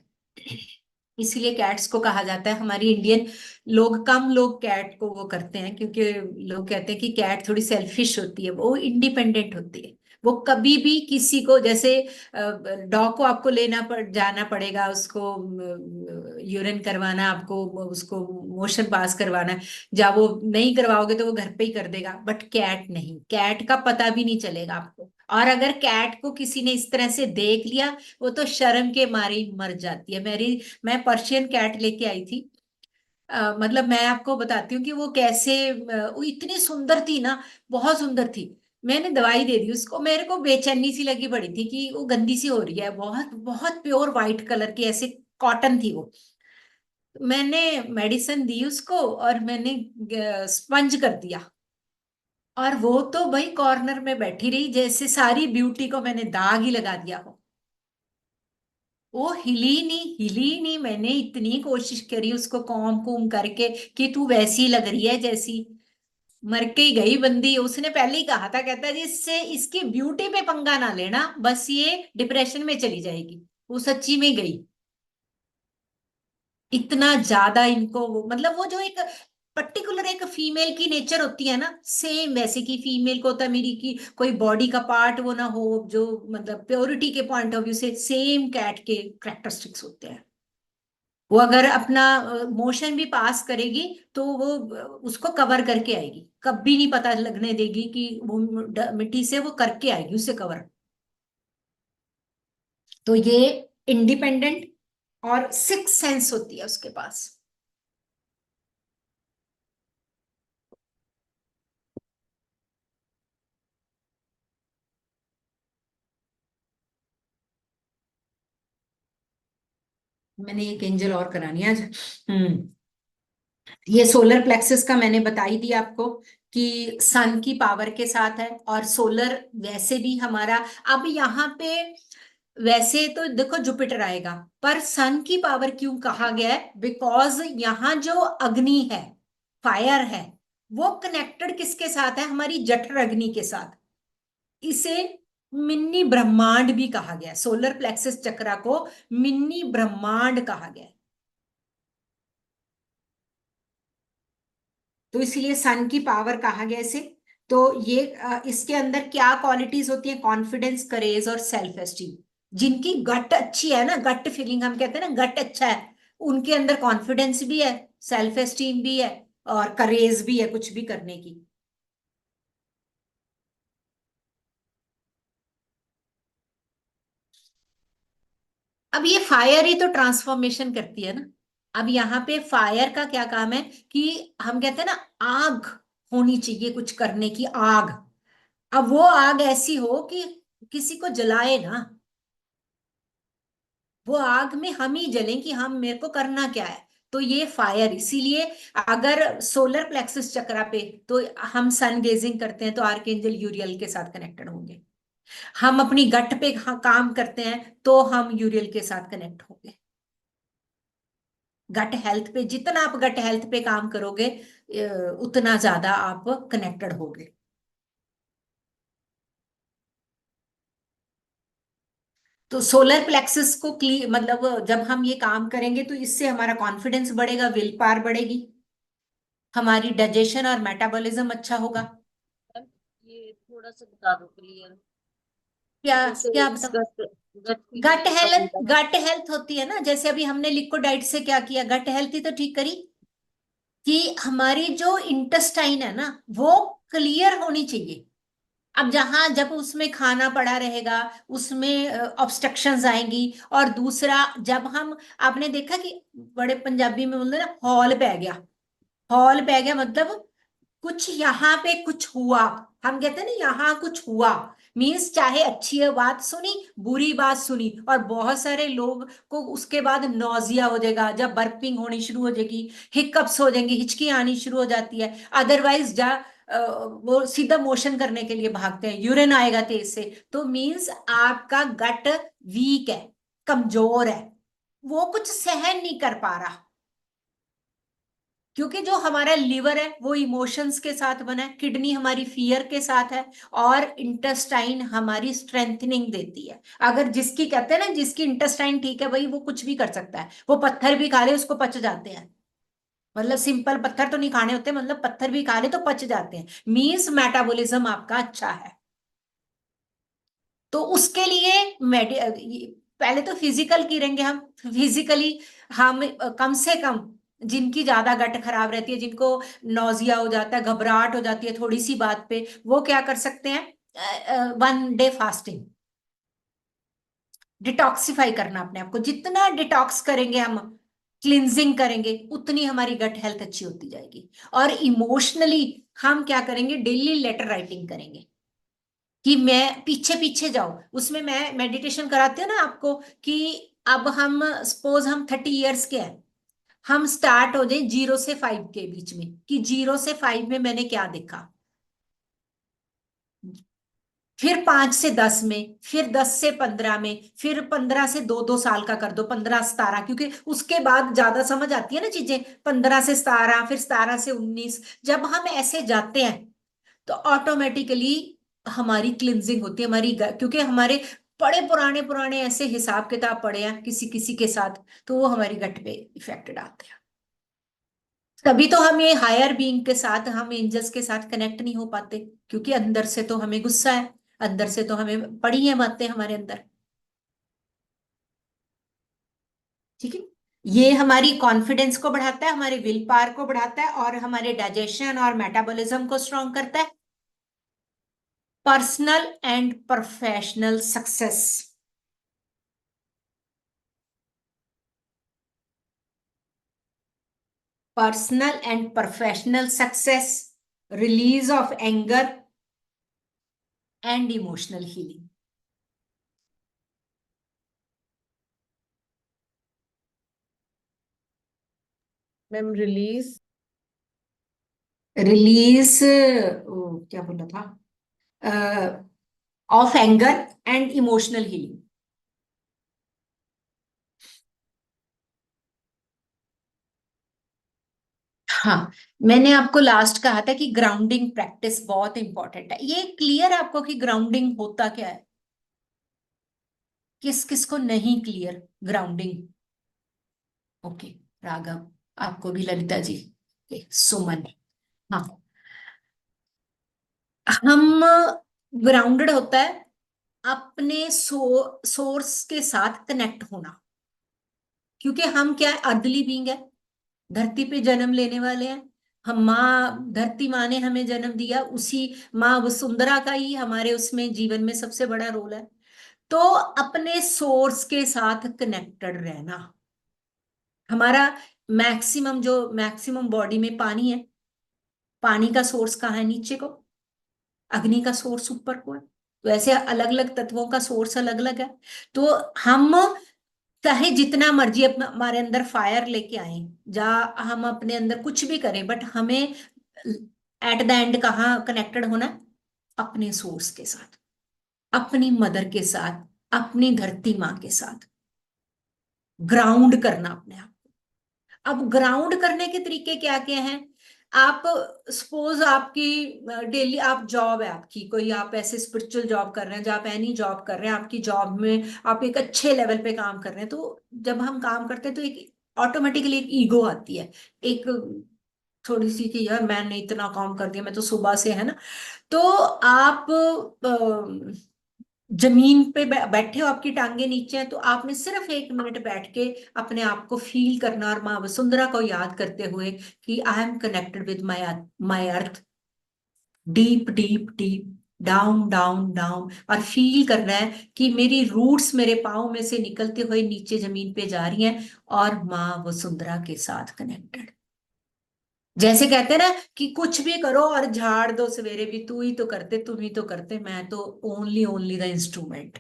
इसीलिए कैट्स को कहा जाता है। हमारी इंडियन लोग, कम लोग कैट को वो करते हैं, क्योंकि लोग कहते हैं कि कैट थोड़ी सेल्फिश होती है, वो इंडिपेंडेंट होती है। वो कभी भी किसी को, जैसे डॉग को आपको जाना पड़ेगा, उसको यूरिन करवाना, आपको उसको मोशन पास करवाना है, जब वो नहीं करवाओगे तो वो घर पे ही कर देगा। बट कैट नहीं, कैट का पता भी नहीं चलेगा आपको। और अगर कैट को किसी ने इस तरह से देख लिया, वो तो शर्म के मारे ही मर जाती है। मैं पर्शियन कैट लेके आई थी। मतलब मैं आपको बताती हूँ कि वो कैसे, वो इतनी सुंदर थी ना, बहुत सुंदर थी। मैंने दवाई दे दी उसको, मेरे को बेचैनी सी लगी पड़ी थी कि वो गंदी सी हो रही है, बहुत बहुत प्योर वाइट कलर की, ऐसे कॉटन थी वो। मैंने मेडिसिन दी उसको और मैंने स्पंज कर दिया, और वो तो भाई कॉर्नर में बैठी रही, जैसे सारी ब्यूटी को मैंने दाग ही लगा दिया हो। वो हिली नहीं, हिली नहीं। मैंने इतनी कोशिश करी उसको कॉम कुम करके कि तू वैसी लग रही है जैसी, मर के ही गई बंदी। उसने पहले ही कहा था, कहता है इससे, इसकी ब्यूटी पे पंगा ना लेना, बस ये डिप्रेशन में चली जाएगी। वो सच्ची में गई। इतना ज्यादा इनको मतलब वो जो एक पर्टिकुलर एक फीमेल की नेचर होती है ना, सेम वैसे की फीमेल को होता है मेरी की, कोई बॉडी का पार्ट वो ना हो, जो मतलब प्योरिटी के पॉइंट ऑफ व्यू से सेम कैट के कैरेक्टरिस्टिक्स होते हैं। वो अगर अपना मोशन भी पास करेगी तो वो उसको कवर करके आएगी, कभी नहीं पता लगने देगी कि वो मिट्टी से वो करके आएगी उसे कवर। तो ये इंडिपेंडेंट और सिक्स सेंस होती है उसके पास। मैंने एक एंजल और करानी है आज। हम्म ये सोलर प्लेक्सस का मैंने बता ही दिया आपको कि सन की पावर के साथ है, और सोलर वैसे भी हमारा, अब यहाँ पे वैसे तो देखो जुपिटर आएगा, पर सन की पावर क्यों कहा गया है? बिकॉज यहाँ जो अग्नि है, फायर है, वो कनेक्टेड किसके साथ है? हमारी जठर अग्नि के साथ। इसे मिनी ब्रह्मांड भी कहा गया है, सोलर प्लेक्सस चक्रा को मिनी ब्रह्मांड कहा गया है। तो इसलिए सन की पावर कहा गया इसे। तो ये इसके अंदर क्या क्वालिटीज होती है? कॉन्फिडेंस, करेज और सेल्फ एस्टीम। जिनकी गट अच्छी है ना, गट फीलिंग हम कहते हैं ना, गट अच्छा है, उनके अंदर कॉन्फिडेंस भी है, सेल्फ एस्टीम भी है और करेज भी है कुछ भी करने की। अब ये फायर ही तो ट्रांसफॉर्मेशन करती है ना। अब यहाँ पे फायर का क्या काम है कि हम कहते हैं ना, आग होनी चाहिए कुछ करने की, आग। अब वो आग ऐसी हो कि किसी को जलाए ना, वो आग में हम ही जलें कि हम, मेरे को करना क्या है। तो ये फायर, इसीलिए अगर सोलर प्लेक्सस चक्रा पे, तो हम सन गेजिंग करते हैं तो आर्कएंजल यूरियल के साथ कनेक्टेड होंगे। हम अपनी गट पे काम करते हैं तो हम यूरियल के साथ कनेक्ट होंगे। गट हेल्थ पे, जितना आप गट हेल्थ पे काम करोगे उतना ज्यादा आप कनेक्टेड होगे। तो सोलर प्लेक्सस को मतलब जब हम ये काम करेंगे तो इससे हमारा कॉन्फिडेंस बढ़ेगा, विल पावर बढ़ेगी, हमारी डाइजेशन और मेटाबॉलिज्म अच्छा होगा। मैम ये थोड़ा सा बता दो क्लियर। क्या? जैसे क्या इस बताओ? गट गट गट फीलिंग का हेल्थ, बोला है। गट हेल्थ होती है ना, जैसे अभी हमने लिक्विड डाइट से क्या किया, गट हेल्थ ही तो ठीक करी। कि हमारी जो इंटेस्टाइन है ना, वो क्लियर होनी चाहिए। अब जहां जब उसमें खाना पड़ा रहेगा, उसमें ऑब्स्ट्रक्शंस आएंगी। और दूसरा, जब हम, आपने देखा कि बड़े पंजाबी में बोलते हैं ना, हॉल पै गया। हॉल पै गया मतलब कुछ यहाँ पे कुछ हुआ। हम कहते हैं ना, यहाँ कुछ हुआ, मीन्स चाहे अच्छी बात सुनी, बुरी बात सुनी, और बहुत सारे लोग को उसके बाद नौजिया हो जाएगा, जब बर्पिंग होनी शुरू हो जाएगी, हिकअप्स हो जाएंगे, हिचकी आनी शुरू हो जाती है। अदरवाइज वो सीधा मोशन करने के लिए भागते हैं, यूरिन आएगा तेज से, तो मीन्स आपका गट वीक है, कमजोर है, वो कुछ सहन नहीं कर पा रहा। क्योंकि जो हमारा लिवर है वो इमोशंस के साथ बना है, किडनी हमारी फियर के साथ है, और इंटेस्टाइन हमारी स्ट्रेंथनिंग देती है। अगर जिसकी, कहते हैं ना, जिसकी इंटेस्टाइन ठीक है भाई, वो कुछ भी कर सकता है, वो पत्थर भी खा ले उसको पच जाते हैं। मतलब सिंपल पत्थर तो नहीं खाने होते, मतलब पत्थर भी खा ले तो पच जाते हैं, मीन्स मेटाबॉलिज्म आपका अच्छा है। तो उसके लिए पहले तो फिजिकल गिरेंगे हम। फिजिकली हम कम से कम, जिनकी ज्यादा गट खराब रहती है, जिनको नौजिया हो जाता है, घबराहट हो जाती है थोड़ी सी बात पे, वो क्या कर सकते हैं? 1 डे फास्टिंग, डिटॉक्सिफाई करना अपने आप को। जितना डिटॉक्स करेंगे हम, क्लिनजिंग करेंगे, उतनी हमारी गट हेल्थ अच्छी होती जाएगी। और इमोशनली हम क्या करेंगे? डेली लेटर राइटिंग करेंगे कि मैं पीछे पीछे जाऊं। उसमें मैं मेडिटेशन कराती हूँ ना आपको, कि अब हम सपोज हम 30 इयर्स के हैं, हम स्टार्ट हो जाए 0 से 5 के बीच में, कि 0 से 5 में मैंने क्या देखा, फिर 5 से 10 में, फिर 10 से 15 में, फिर 15 से 2 2 साल का कर दो, 15 17, क्योंकि उसके बाद ज्यादा समझ आती है ना चीजें। 15 से 17, फिर 17 से 19, जब हम ऐसे जाते हैं तो ऑटोमेटिकली हमारी क्लिनजिंग होती है, क्योंकि हमारे बड़े पुराने पुराने ऐसे हिसाब किताब पड़े हैं किसी किसी के साथ, तो वो हमारी गट पे इफेक्टेड आते हैं। तभी तो हम ये हायर बीइंग के साथ, हम एंजल्स के साथ कनेक्ट नहीं हो पाते, क्योंकि अंदर से तो हमें गुस्सा है, अंदर से तो हमें पड़ी है बातें हमारे अंदर। ठीक है। ये हमारी कॉन्फिडेंस को बढ़ाता है, हमारे विल पावर को बढ़ाता है, और हमारे डाइजेशन और मेटाबॉलिज्म को स्ट्रॉन्ग करता है। Personal and professional success. Personal and professional success, release of anger and emotional healing. Ma'am release. Release, क्या बोला था, of anger and emotional healing. हाँ, मैंने आपको लास्ट कहा था कि ग्राउंडिंग प्रैक्टिस बहुत इंपॉर्टेंट है। ये क्लियर है आपको कि ग्राउंडिंग होता क्या है? किस किस को नहीं क्लियर ग्राउंडिंग? ओके, राघव, आपको भी, ललिता जी, सुमन। हाँ, हम ग्राउंडेड होता है अपने सोर्स के साथ कनेक्ट होना, क्योंकि हम क्या है, अर्दली बीइंग है, धरती पे जन्म लेने वाले हैं हम। माँ धरती माँ ने हमें जन्म दिया, उसी माँ वसुंधरा का ही हमारे उसमें जीवन में सबसे बड़ा रोल है। तो अपने सोर्स के साथ कनेक्टेड रहना हमारा मैक्सिमम बॉडी में पानी है। पानी का सोर्स कहाँ है? नीचे को। अग्नि का सोर्स ऊपर को है। तो ऐसे अलग अलग तत्वों का सोर्स अलग अलग है। तो हम चाहे जितना मर्जी अपना हमारे अंदर फायर लेके आए, जा हम अपने अंदर कुछ भी करें, बट हमें एट द एंड कहाँ कनेक्टेड होना है? अपने सोर्स के साथ, अपनी मदर के साथ, अपनी धरती माँ के साथ ग्राउंड करना अपने आप। अब ग्राउंड करने के तरीके क्या क्या हैं? आप सपोज आपकी डेली आप जॉब है आपकी कोई, आप ऐसे स्पिरिचुअल जॉब कर रहे हैं, जब आप एनी जॉब कर रहे हैं, आपकी जॉब में आप एक अच्छे लेवल पे काम कर रहे हैं, तो जब हम काम करते हैं तो एक ऑटोमेटिकली एक ईगो आती है, एक थोड़ी सी कि यार मैंने इतना काम कर दिया, मैं तो सुबह से, है ना। तो आप जमीन पे बैठे हो, आपकी टांगे नीचे हैं, तो आपने सिर्फ 1 मिनट बैठ के अपने आप को फील करना, और माँ वसुंधरा को याद करते हुए कि I am connected with my earth, deep deep deep, down down down, और फील करना है कि मेरी रूट्स मेरे पाँव में से निकलते हुए नीचे जमीन पे जा रही हैं, और माँ वसुंधरा के साथ कनेक्टेड। जैसे कहते हैं ना कि कुछ भी करो और झाड़ दो सवेरे भी, तू ही तो करते, तुम ही तो करते, मैं तो ओनली ओनली द इंस्ट्रूमेंट।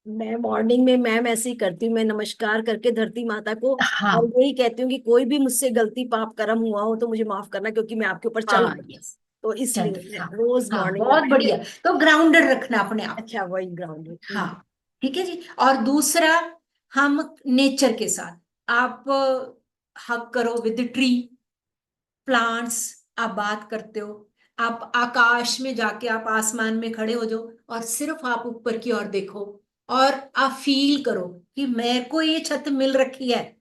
मैं मॉर्निंग में मैम ऐसे ही करती हूँ, मैं नमस्कार करके धरती माता को, और हाँ यही कहती हूँ कि कोई भी मुझसे गलती पाप कर्म हुआ हो तो मुझे माफ करना, क्योंकि मैं आपके ऊपर चल हाँ रही हूँ। यस, तो चल इसलिए रही, मैं हाँ। रोज हाँ मॉर्निंग में बहुत बैठ बढ़िया। के। तो ग्राउंडेड रखना अपने आप अच्छा, वही ग्राउंड। को। हाँ ठीक है जी। और दूसरा, हम नेचर के साथ आप हक करो विद ट्री, प्लांट्स, आप बात करते हो, आप आकाश में जाके आप आसमान में खड़े हो जाओ और सिर्फ आप ऊपर की ओर देखो, और आप फील करो कि मेरे को ये छत मिल रखी है,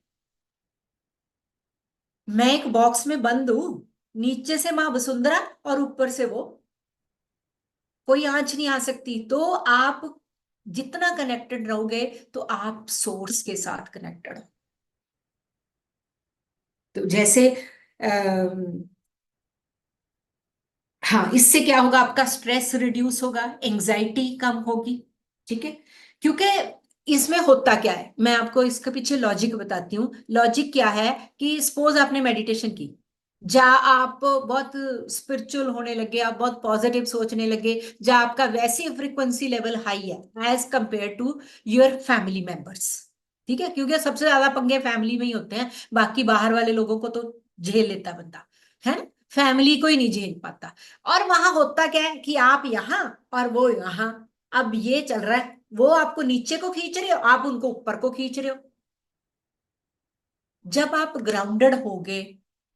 मैं एक बॉक्स में बंद हूं, नीचे से माँ वसुंधरा और ऊपर से वो, कोई आंच नहीं आ सकती। तो आप जितना कनेक्टेड रहोगे तो आप सोर्स के साथ कनेक्टेड हो। तो जैसे हाँ, इससे क्या होगा? आपका स्ट्रेस रिड्यूस होगा, एंजाइटी कम होगी। ठीक है, क्योंकि इसमें होता क्या है, मैं आपको इसके पीछे लॉजिक बताती हूँ। लॉजिक क्या है कि सपोज आपने मेडिटेशन की, जा आप बहुत स्पिरिचुअल होने लगे, आप बहुत पॉजिटिव सोचने लगे, जा आपका वैसे फ्रीक्वेंसी लेवल हाई है as compare to your family members. ठीक है, क्योंकि सबसे ज्यादा पंगे फैमिली में ही होते हैं, बाकी बाहर वाले लोगों को तो झेल लेता बंदा, है ना, फैमिली को ही नहीं झेल पाता। और वहां होता क्या है कि आप यहाँ और वो यहाँ, अब ये चल रहा है, वो आपको नीचे को खींच रहे हो, आप उनको ऊपर को खींच रहे हो। जब आप ग्राउंडेड होगे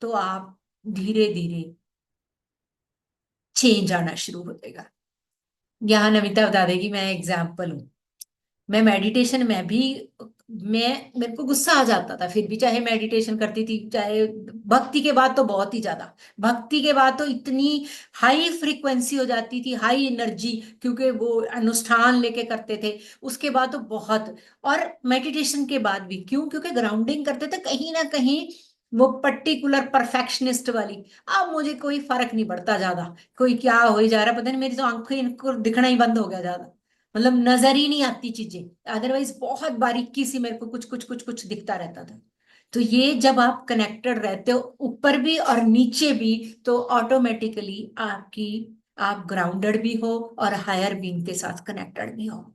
तो आप धीरे धीरे चेंज आना शुरू हो जाएगा। यहाँ नमिता बता देगी, मैं एग्जाम्पल हूँ। मैं मेडिटेशन में भी, मैं मेरे को गुस्सा आ जाता था, फिर भी चाहे मेडिटेशन करती थी, चाहे भक्ति के बाद तो बहुत ही ज्यादा, भक्ति के बाद तो इतनी हाई फ्रीक्वेंसी हो जाती थी, हाई एनर्जी, क्योंकि वो अनुष्ठान लेके करते थे। उसके बाद तो बहुत, और मेडिटेशन के बाद भी, क्यों? क्योंकि ग्राउंडिंग करते थे कहीं ना कहीं, वो पर्टिकुलर परफेक्शनिस्ट वाली। अब मुझे कोई फर्क नहीं पड़ता ज्यादा, कोई क्या हो ही जा रहा है, पता नहीं, मेरी तो आंखें इनको दिखना ही बंद हो गया ज्यादा, मतलब नजर ही नहीं आती चीजें, अदरवाइज बहुत बारीकी से मेरे को कुछ कुछ कुछ कुछ दिखता रहता था। तो ये जब आप कनेक्टेड रहते हो ऊपर भी और नीचे भी, तो ऑटोमेटिकली आपकी, आप ग्राउंडेड भी हो और हायर बीइंग के साथ कनेक्टेड भी हो।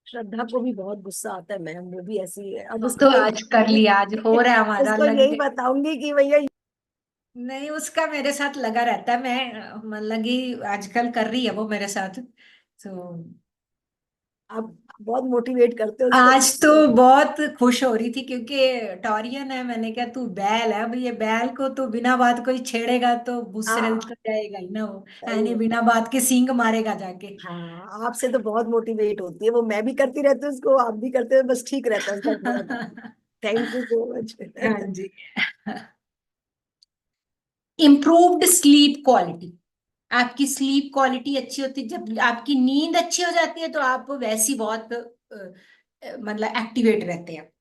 श्रद्धा को भी बहुत गुस्सा आता है मैम, वो भी ऐसी है। अब तो उसको आज कर लिया, आज हो रहा है हमारा उसको लग यही गए। बताऊंगी कि भैया, नहीं, उसका मेरे साथ लगा रहता है, लगी आजकल कर रही है वो मेरे साथ। तो आप बहुत मोटिवेट करते हो उसको। आज तो बहुत खुश हो रही थी क्योंकि टॉरियन है, मैंने कहा तू बैल है, अब ये बैल को तो बिना बात कोई छेड़ेगा तो भूसरल हाँ, तो जाएगा ही ना वो, है सही नहीं, है। बिना बात के सींग मारेगा जाके। हाँ, आपसे तो बहुत मोटिवेट होती है वो, मैं भी करती रहती हूँ उसको, आप भी करते हो, बस ठीक रहता है उसका थोड़ा। Thank you so much. हाँ जी। इम्प्रूव्ड स्लीप क्वालिटी, आपकी स्लीप क्वालिटी अच्छी होती है। जब आपकी नींद अच्छी हो जाती है तो आप वैसी बहुत मतलब एक्टिवेट रहते हैं।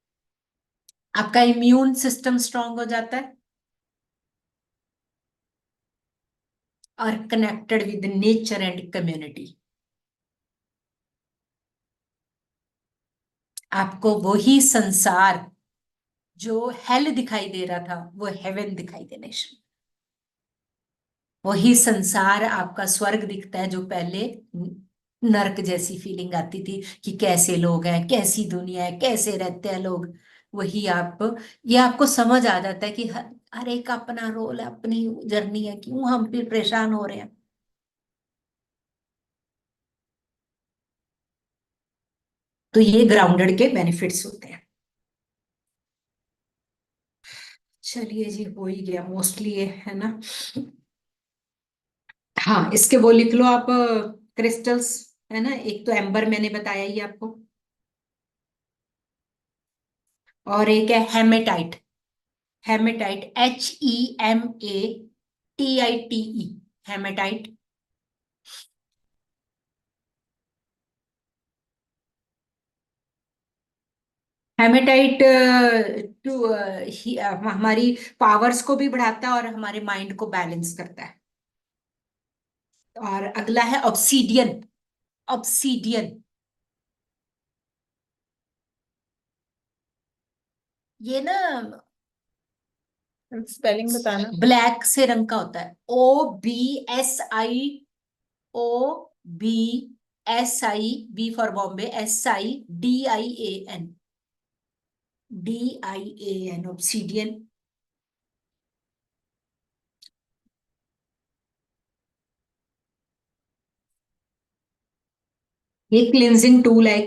आपका इम्यून सिस्टम स्ट्रांग हो जाता है और connected with nature and community. आपको वही संसार जो हेल दिखाई दे रहा था वो हेवन दिखाई देने शुरू। वही संसार आपका स्वर्ग दिखता है जो पहले नर्क जैसी फीलिंग आती थी कि कैसे लोग हैं, कैसी दुनिया है, कैसे रहते हैं लोग। वही आप, ये आपको समझ आ जाता है कि हर एक का अपना रोल है, अपनी जर्नी है, क्यों हम फिर परेशान हो रहे हैं। तो ये ग्राउंडेड के बेनिफिट्स होते हैं। चलिए जी, हो ही गया मोस्टली ये, है ना। हाँ, इसके वो लिख लो आप, क्रिस्टल्स, है ना। एक तो एम्बर मैंने बताया ही आपको, और एक है hematite. Hematite, HEMATITE, hematite. Hematite टू हमारी पावर्स को भी बढ़ाता है और हमारे माइंड को बैलेंस करता है। और अगला है ऑब्सीडियन। ऑब्सीडियन, ये ना स्पेलिंग बताना। ब्लैक से रंग का होता है। OBSIOBSI, B for Bombay, SIDIAN, DIAN, obsidian. ये क्लिनजिंग टूल है।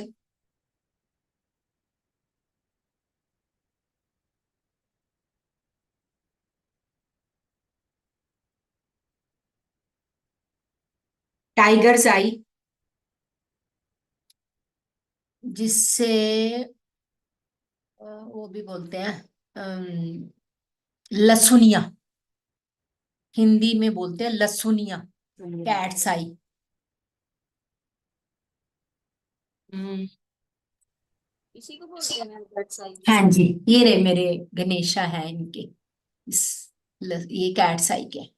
टाइगर्स आई, जिससे वो भी बोलते हैं लसुनिया, हिंदी में बोलते हैं लसुनिया। कैट्स आई। हम्म, इसी को बोलते हैं मैम बर्ड्स आई। हाँ जी, ये रहे मेरे गणेशा है इनके, इस ये कैट्स आई के।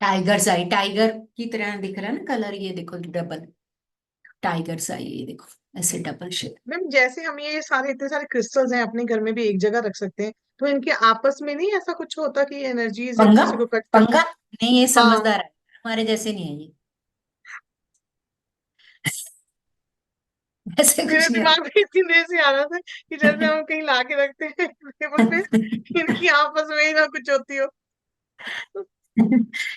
टाइगर्स आई, टाइगर की तरह दिख रहा है ना कलर, ये देखो डबल टाइगर्स आई, ये देखो ऐसे डबल शेड। मैम जैसे हम ये सारे इतने सारे क्रिस्टल्स हैं अपने घर में भी एक जगह रख सकते हैं, तो इनके आपस में नहीं ऐसा कुछ होता कि एनर्जीज एक पंगा, दूसरे को कट कर। पंगा नहीं, ये हाँ, समझदार है, हमारे जैसे नहीं है ये। ऐसे मेरे कुछ नहीं दिमाग में इतनी देर से आ रहा था कि जैसे हम कहीं ला के रखते हैं टेबल पे, इनकी आपस में ही ना कुछ होती हो।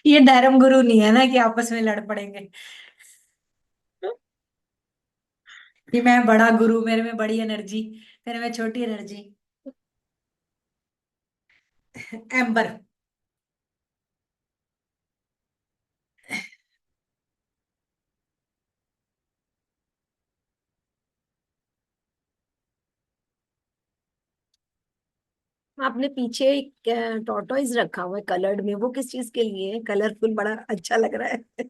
ये धर्म गुरु नहीं है ना कि आपस में लड़ पड़ेंगे कि मैं बड़ा गुरु, मेरे में बड़ी एनर्जी, तेरे में छोटी एनर्जी। एम्बर, आपने पीछे एक टॉर्टोइज रखा हुआ है कलर्ड में, वो किस चीज के लिए है? कलरफुल, बड़ा अच्छा लग रहा है।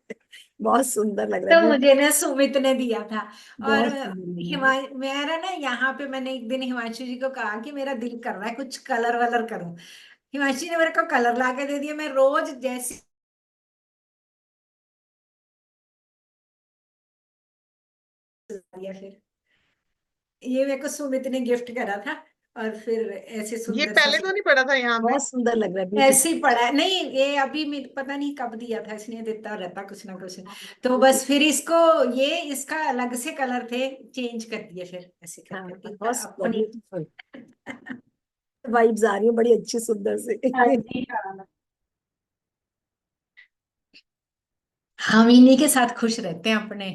बहुत सुंदर लग रहा तो है वो। मुझे ना सुमित ने दिया था। और बहुत सुंदर लग रहा है। मेरा ना यहाँ पे, मैंने एक दिन हिमांशु जी को कहा कि मेरा दिल कर रहा है कुछ कलर वलर करूं। हिमांशु जी ने मेरे को कलर ला के दे दिया, मैं रोज जैसे दिया। फिर ये मेरे को सुमित ने गिफ्ट करा था, और फिर ऐसे ये सुंदर सा पहले तो नहीं पड़ा था यहाँ पे। बहुत सुंदर लग रहा है, ऐसे ब्यूटीफुल। ही पड़ा है। नहीं, ये अभी पता नहीं कब दिया था इसने, देता रहता कुछ ना कुछ। तो बस फिर इसको, ये इसका अलग से कलर थे, चेंज कर दिए फिर ऐसे कर हाँ, करके बहुत सुंदर, अपनी। ब्यूटीफुल वाइब्स आ रही है बड़ी अच्छी, सुंदर से। हाँ जी, हाँ। हम इन्हीं के साथ खुश रहते हैं अपने।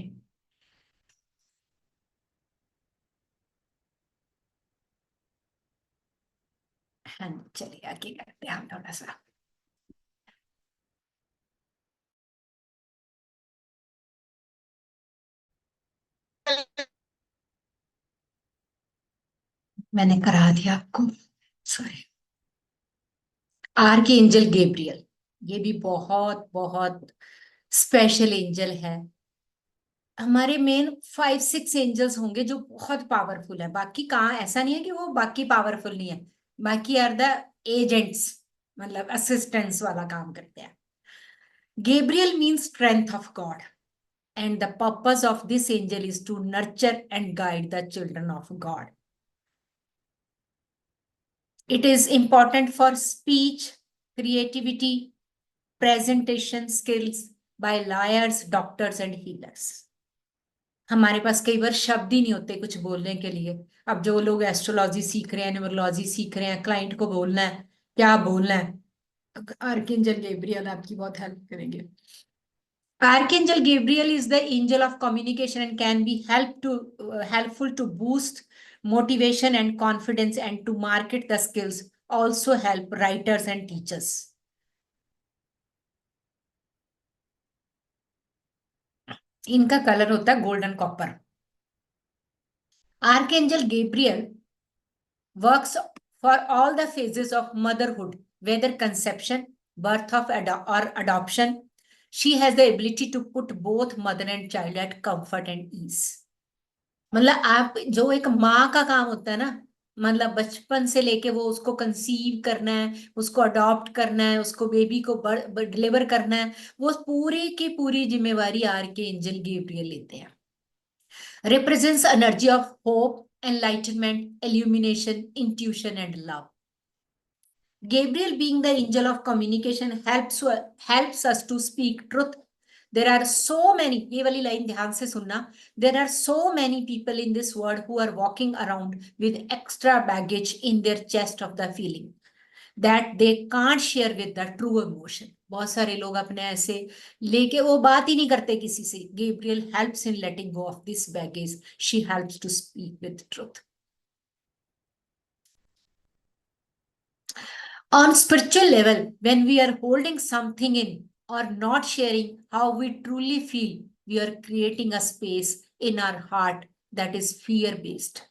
हाँ, चलिए आगे करते हैं हम थोड़ा सा। मैंने करा दिया आपको, सॉरी। आर्क एंजल गेब्रियल, ये भी बहुत बहुत स्पेशल एंजल है। हमारे मेन 5-6 एंजल्स होंगे जो बहुत पावरफुल है, बाकी कहाँ, ऐसा नहीं है कि वो बाकी पावरफुल नहीं है, बाकी आर द एजेंट्स, मतलब असिस्टेंट्स वाला काम करते हैं। Gabriel means strength of God, and the purpose of this angel is to nurture and guide the children of God. It is important for speech, creativity, presentation skills by lawyers, doctors and healers. हमारे पास कई बार शब्द ही नहीं होते कुछ बोलने के लिए। अब जो लोग एस्ट्रोलॉजी सीख रहे हैं, न्यूमरोलॉजी सीख रहे हैं, क्लाइंट को बोलना है, क्या बोलना है, आर्कएंजल गैब्रियल आपकी बहुत हेल्प करेंगे। Archangel Gabriel is the angel of communication and can be helpful to boost motivation and confidence and to market the skills. Also help writers and teachers. इनका कलर होता है golden copper. Archangel Gabriel works for all the phases of motherhood, whether conception, birth of or adoption. She has the ability to put both mother and child at comfort and ease. मतलब आप जो एक माँ का काम होता है ना, मतलब बचपन से लेके वो उसको कंसीव करना है, उसको अडॉप्ट करना है, उसको बेबी को डिलीवर करना है, वो पूरी की पूरी जिम्मेवारी आर्के एंजल गैब्रियल लेते हैं। Represents energy of hope, enlightenment, illumination, intuition and love. Gabriel, being the angel of communication, helps us to speak truth. There are so many, ये वाली लाइन ध्यान से सुनना, there are so many people in this world who are walking around with extra baggage in their chest of the feeling that they can't share with the true emotion. बहुत सारे लोग अपने ऐसे लेके वो बात ही नहीं करते किसी से। Gabriel helps in letting go of this baggage. She helps to speak with truth. On spiritual level, when we are holding something in or not sharing how we truly feel, we are creating a space in our heart that is fear-based.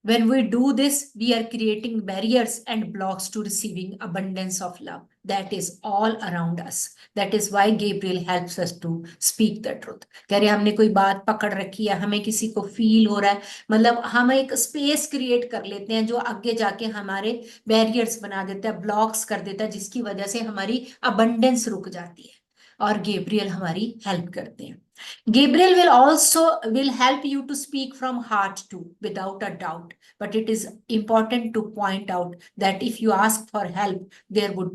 When we do this, we are creating barriers and blocks to receiving abundance of love that is all around us. That is why Gabriel helps us to speak the truth. कह रहे हमने कोई बात पकड़ रखी है, हमें किसी को फील हो रहा है, मतलब हम एक स्पेस क्रिएट कर लेते हैं जो आगे जाके हमारे बैरियर्स बना देता है, ब्लॉक्स कर देता है, जिसकी वजह से हमारी अबंडेंस रुक जाती है, और गेब्रियल हमारी हेल्प करते हैं। Gabriel will help you to speak from heart too, without a doubt. But it is important to point out that if you ask for help, there would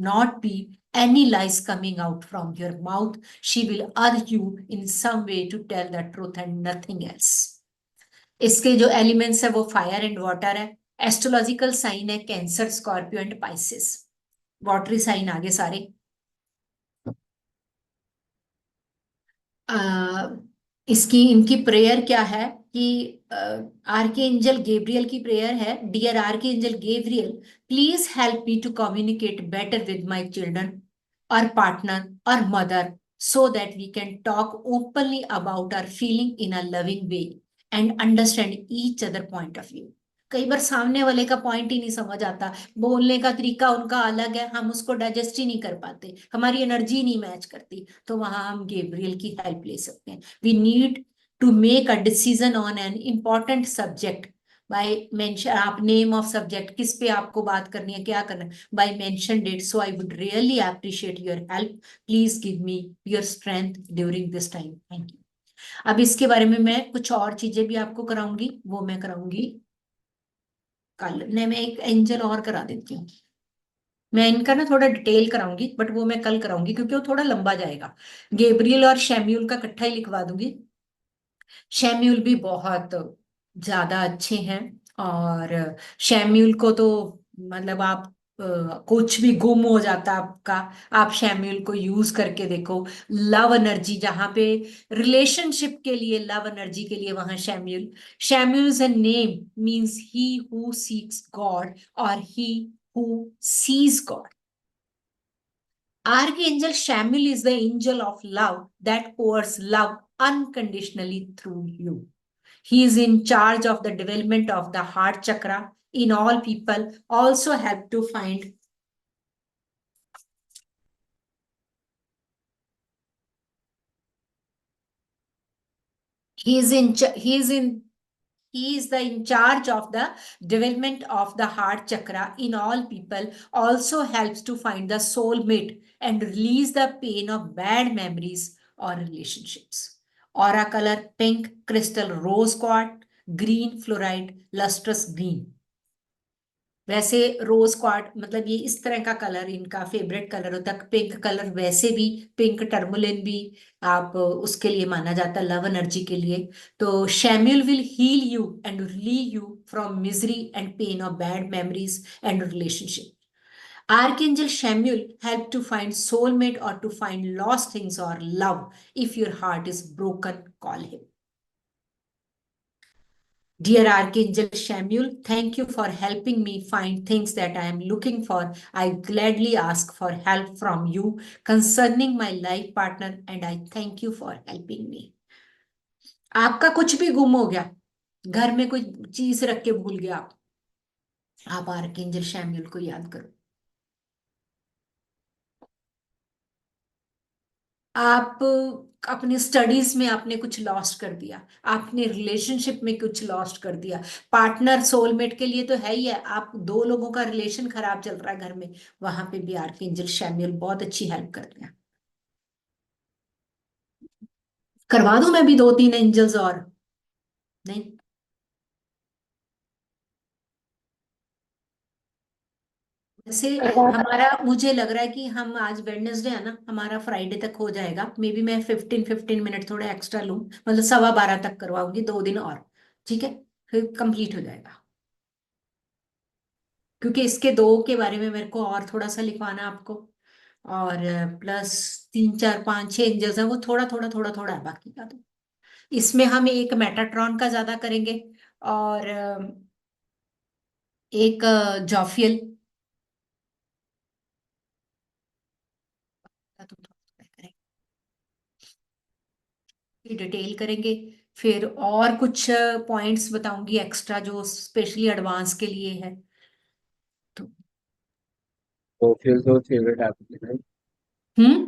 not be any lies coming out from your mouth. She will urge you in some way to tell the truth and nothing else. इसके जो elements है वो fire and water है। Astrological sign है Cancer, Scorpio and Pisces. Watery sign आगे सारे। इसकी इनकी प्रेयर क्या है कि आर्कएंजल गैब्रियल की प्रेयर है, dear archangel Gabriel, please help me to communicate better with my children और पार्टनर और mother, so that we can talk openly about our feeling in a loving way and understand each other point of view. कई बार सामने वाले का point ही नहीं समझ आता, बोलने का तरीका उनका अलग है, हम उसको डाइजेस्ट ही नहीं कर पाते, हमारी एनर्जी नहीं मैच करती, तो वहां हम गैब्रियल की हेल्प ले सकते हैं। We need to make a decision on an important subject by mention, आप नेम ऑफ सब्जेक्ट, किस पे आपको बात करनी है, क्या करना है, by mention date. So I would really appreciate your help, please give me your strength during this time, thank you. अब इसके बारे में मैं कुछ और चीजें भी आपको कराऊंगी, वो मैं कराऊंगी कल। मैं एक एंजल और करा देती हूँ, मैं इनका ना थोड़ा डिटेल कराऊंगी, बट वो मैं कल कराऊंगी क्योंकि वो थोड़ा लंबा जाएगा। गैब्रियल और शैम्यूल का इकट्ठा ही लिखवा दूंगी। शैम्यूल भी बहुत ज्यादा अच्छे हैं, और शैम्यूल को तो मतलब आप कुछ भी गुम हो जाता आपका, आप शैम्यूल को यूज करके देखो। लव एनर्जी जहां पे रिलेशनशिप के लिए, लव एनर्जी के लिए, वहां Shamuel. Shamuel is a name means he who seeks God और he who sees God. Archangel Shamuel is the angel of love that pours love unconditionally through you. He is in charge of the development of the heart chakra in all people. Also help to find he is in he is in charge of the development of the heart chakra in all people. Also helps to find the soulmate and release the pain of bad memories or relationships. Aura color pink, crystal rose quartz, green fluoride, lustrous green. वैसे रोज quart मतलब ये इस तरह का colour इनका favourite colour होता है। Pink colour वैसे भी, पिंक टर्मोलिन भी आप उसके लिए माना जाता है, लव एनर्जी के लिए। तो Shamuel will heal you and relieve you from misery and pain of bad memories and relationship. Archangel Shamuel help to find soulmate or to find lost things or love. If your heart is broken, call him. Dear Archangel Shamuel, thank you for helping me find things that I am looking for. I gladly ask for help from you concerning my life partner and I thank you for helping me. आपका कुछ भी गुम हो गया, घर में कोई चीज रख के भूल गया आप आर्कएंजल शैम्यूल को याद करो। आप अपने स्टडीज में आपने कुछ लॉस्ट कर दिया, आपने रिलेशनशिप में कुछ लॉस्ट कर दिया। पार्टनर सोलमेट के लिए तो है ही है, आप दो लोगों का रिलेशन खराब चल रहा है घर में, वहां पे भी आर्कएंजल शैम्यूल बहुत अच्छी हेल्प करते हैं। करवा दूं मैं भी 2-3 एंजल्स और? नहीं, वैसे हमारा मुझे लग रहा है कि हम आज वेडनेसडे है ना, हमारा फ्राइडे तक हो जाएगा। मे बी मैं 15-15 मिनट थोड़ा एक्स्ट्रा लूं, मतलब 12:15 तक करवाऊंगी, 2 दिन और, ठीक है, फिर कंप्लीट हो जाएगा। क्योंकि इसके 2 के बारे में मेरे को और थोड़ा सा लिखवाना है आपको, और प्लस 3-4-5-6 एंजल्स हैं, वो थोड़ा थोड़ा है बाकी का। तो इसमें हम एक मेटाट्रॉन का ज्यादा करेंगे और एक जॉफियल का तो थोड़ा करेंगे, डिटेल करेंगे। फिर और कुछ पॉइंट्स बताऊंगी एक्स्ट्रा जो स्पेशली एडवांस के लिए है। तो जोफियल तो फेवरेट आपकी है। हम्म,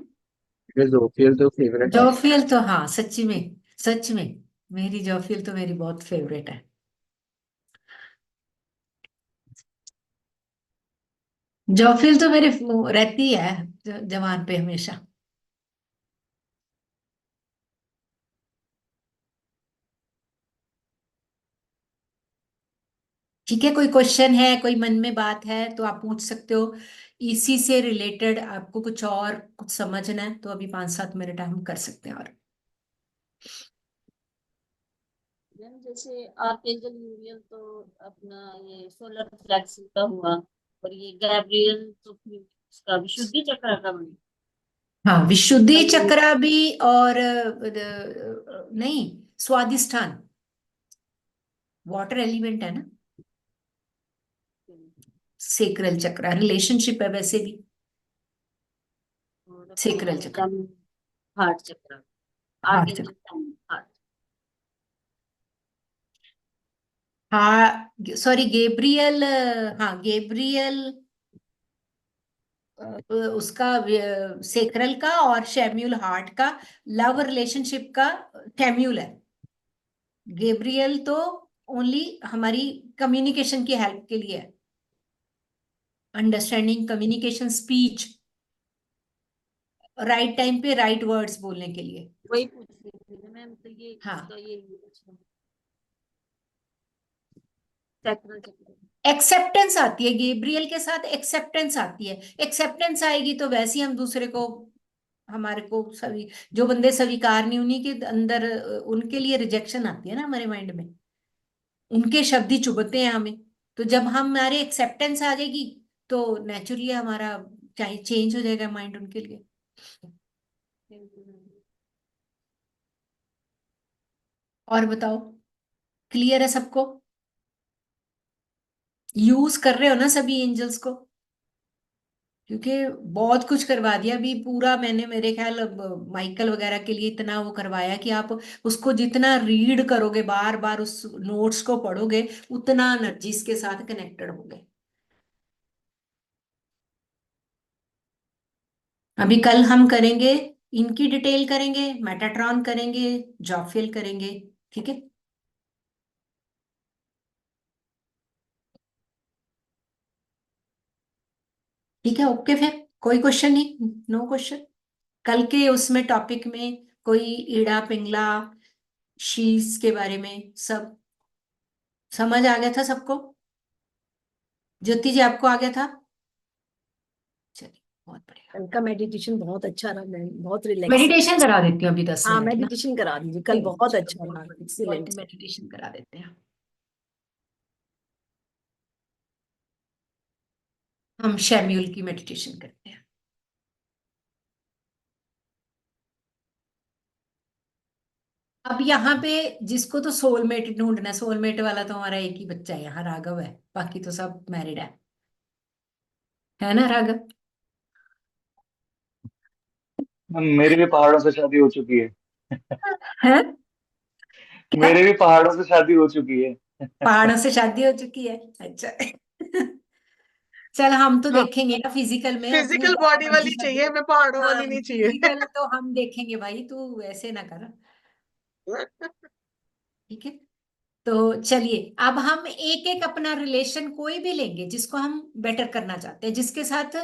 जोफियल तो फेवरेट है। जॉफियल तो हाँ, सच्ची में, सच में मेरी जॉफियल तो मेरी बहुत फेवरेट है। जॉफिल तो मेरे रहती है जवान पे हमेशा। ठीक है, कोई क्वेश्चन है, कोई मन में बात है तो आप पूछ सकते हो। इसी से रिलेटेड आपको कुछ और कुछ समझना है तो अभी 5-7 मिनट हम कर सकते हैं और। मैम जैसे आर्कएंजल यूरियल तो अपना ये सोलर फ्लेक्स का हुआ, और ये गैब्रियल तो फिर उसका विशुद्धि चक्र का बना। हाँ, विशुद्धि और ये चक्रा भी, और नहीं, स्वादिष्ठान वाटर एलिमेंट है ना, सेक्रल चक्रा रिलेशनशिप है वैसे भी, और सेक्रल चक्र, अपना हार्ट चक्र, हार्ट चक्र। Archangel heart. हाँ सॉरी, गेब्रियल, हाँ गेब्रियल उसका सेक्रल का, और शेम्यूल हार्ट का, लव रिलेशनशिप का टेम्यूल है। गेब्रियल तो ओनली हमारी कम्युनिकेशन की हेल्प के लिए है, understanding, communication, speech, right time पे राइट वर्ड्स बोलने के लिए। वही पूछ रही थी ना मैम, तो ये हाँ, इसका ये सेक्रल चक्र। एक्सेप्टेंस आती है गेब्रियल के साथ, एक्सेप्टेंस आती है। एक्सेप्टेंस आएगी तो वैसे ही हम दूसरे को, हमारे को सभी जो बंदे स्वीकार नहीं, उन्हीं के अंदर उनके लिए रिजेक्शन आती है ना हमारे माइंड में, उनके शब्द ही चुभते हैं हमें। तो जब हमारे एक्सेप्टेंस आ जाएगी तो नेचुरली हमारा चाहे चेंज हो जाएगा माइंड उनके लिए। और बताओ, क्लियर है सबको? यूज कर रहे हो ना सभी एंजल्स को? क्योंकि बहुत कुछ करवा दिया अभी पूरा मैंने, मेरे ख्याल माइकल वगैरह के लिए इतना वो करवाया कि आप उसको जितना रीड करोगे, बार बार उस नोट्स को पढ़ोगे, उतना एनर्जीज के साथ कनेक्टेड होगे। अभी कल हम करेंगे, इनकी डिटेल करेंगे, मेटाट्रॉन करेंगे, जॉफियल करेंगे, ठीक है। ठीक है, ओके, फिर कोई क्वेश्चन नहीं, नो क्वेश्चन। कल के उसमें टॉपिक में कोई ईड़ा पिंगला शीस के बारे में सब समझ आ गया था सबको? ज्योति जी आपको आ गया था? चलिए, बहुत बढ़िया। कल का मेडिटेशन बहुत अच्छा रहा मैम, बहुत रिलैक्स। मेडिटेशन करा देती हूँ अभी 10 हाँ, मिनट ना। मेडिटेशन करा दीजिए, कल बहुत अच्छा रहा, एक्सीलेंट। मेडिटेशन करा देते हैं। हम शैम्यूल की मेडिटेशन करते हैं। अब यहाँ पे जिसको तो सोलमेट ढूंढना, सोलमेट वाला तो हमारा एक ही बच्चा है यहाँ, राघव है, बाकी तो सब मैरिड है ना राघव? मेरी भी पहाड़ों से शादी हो चुकी है। है क्या? मेरे भी पहाड़ों से शादी हो चुकी है। पहाड़ों से शादी हो चुकी है, अच्छा। चल हम तो हाँ, देखेंगे ना फिजिकल में, अपनी फिजिकल जहाँ बॉडी मर्जी वाली शादी चाहिए, हो। हमें पहाड़ों हाँ, वाली नहीं चाहिए। फिजिकल तो हम देखेंगे भाई, तू ऐसे ना कर, ठीक है। तो चलिए, अब हम एक एक अपना रिलेशन कोई भी लेंगे जिसको हम बेटर करना चाहते हैं, जिसके साथ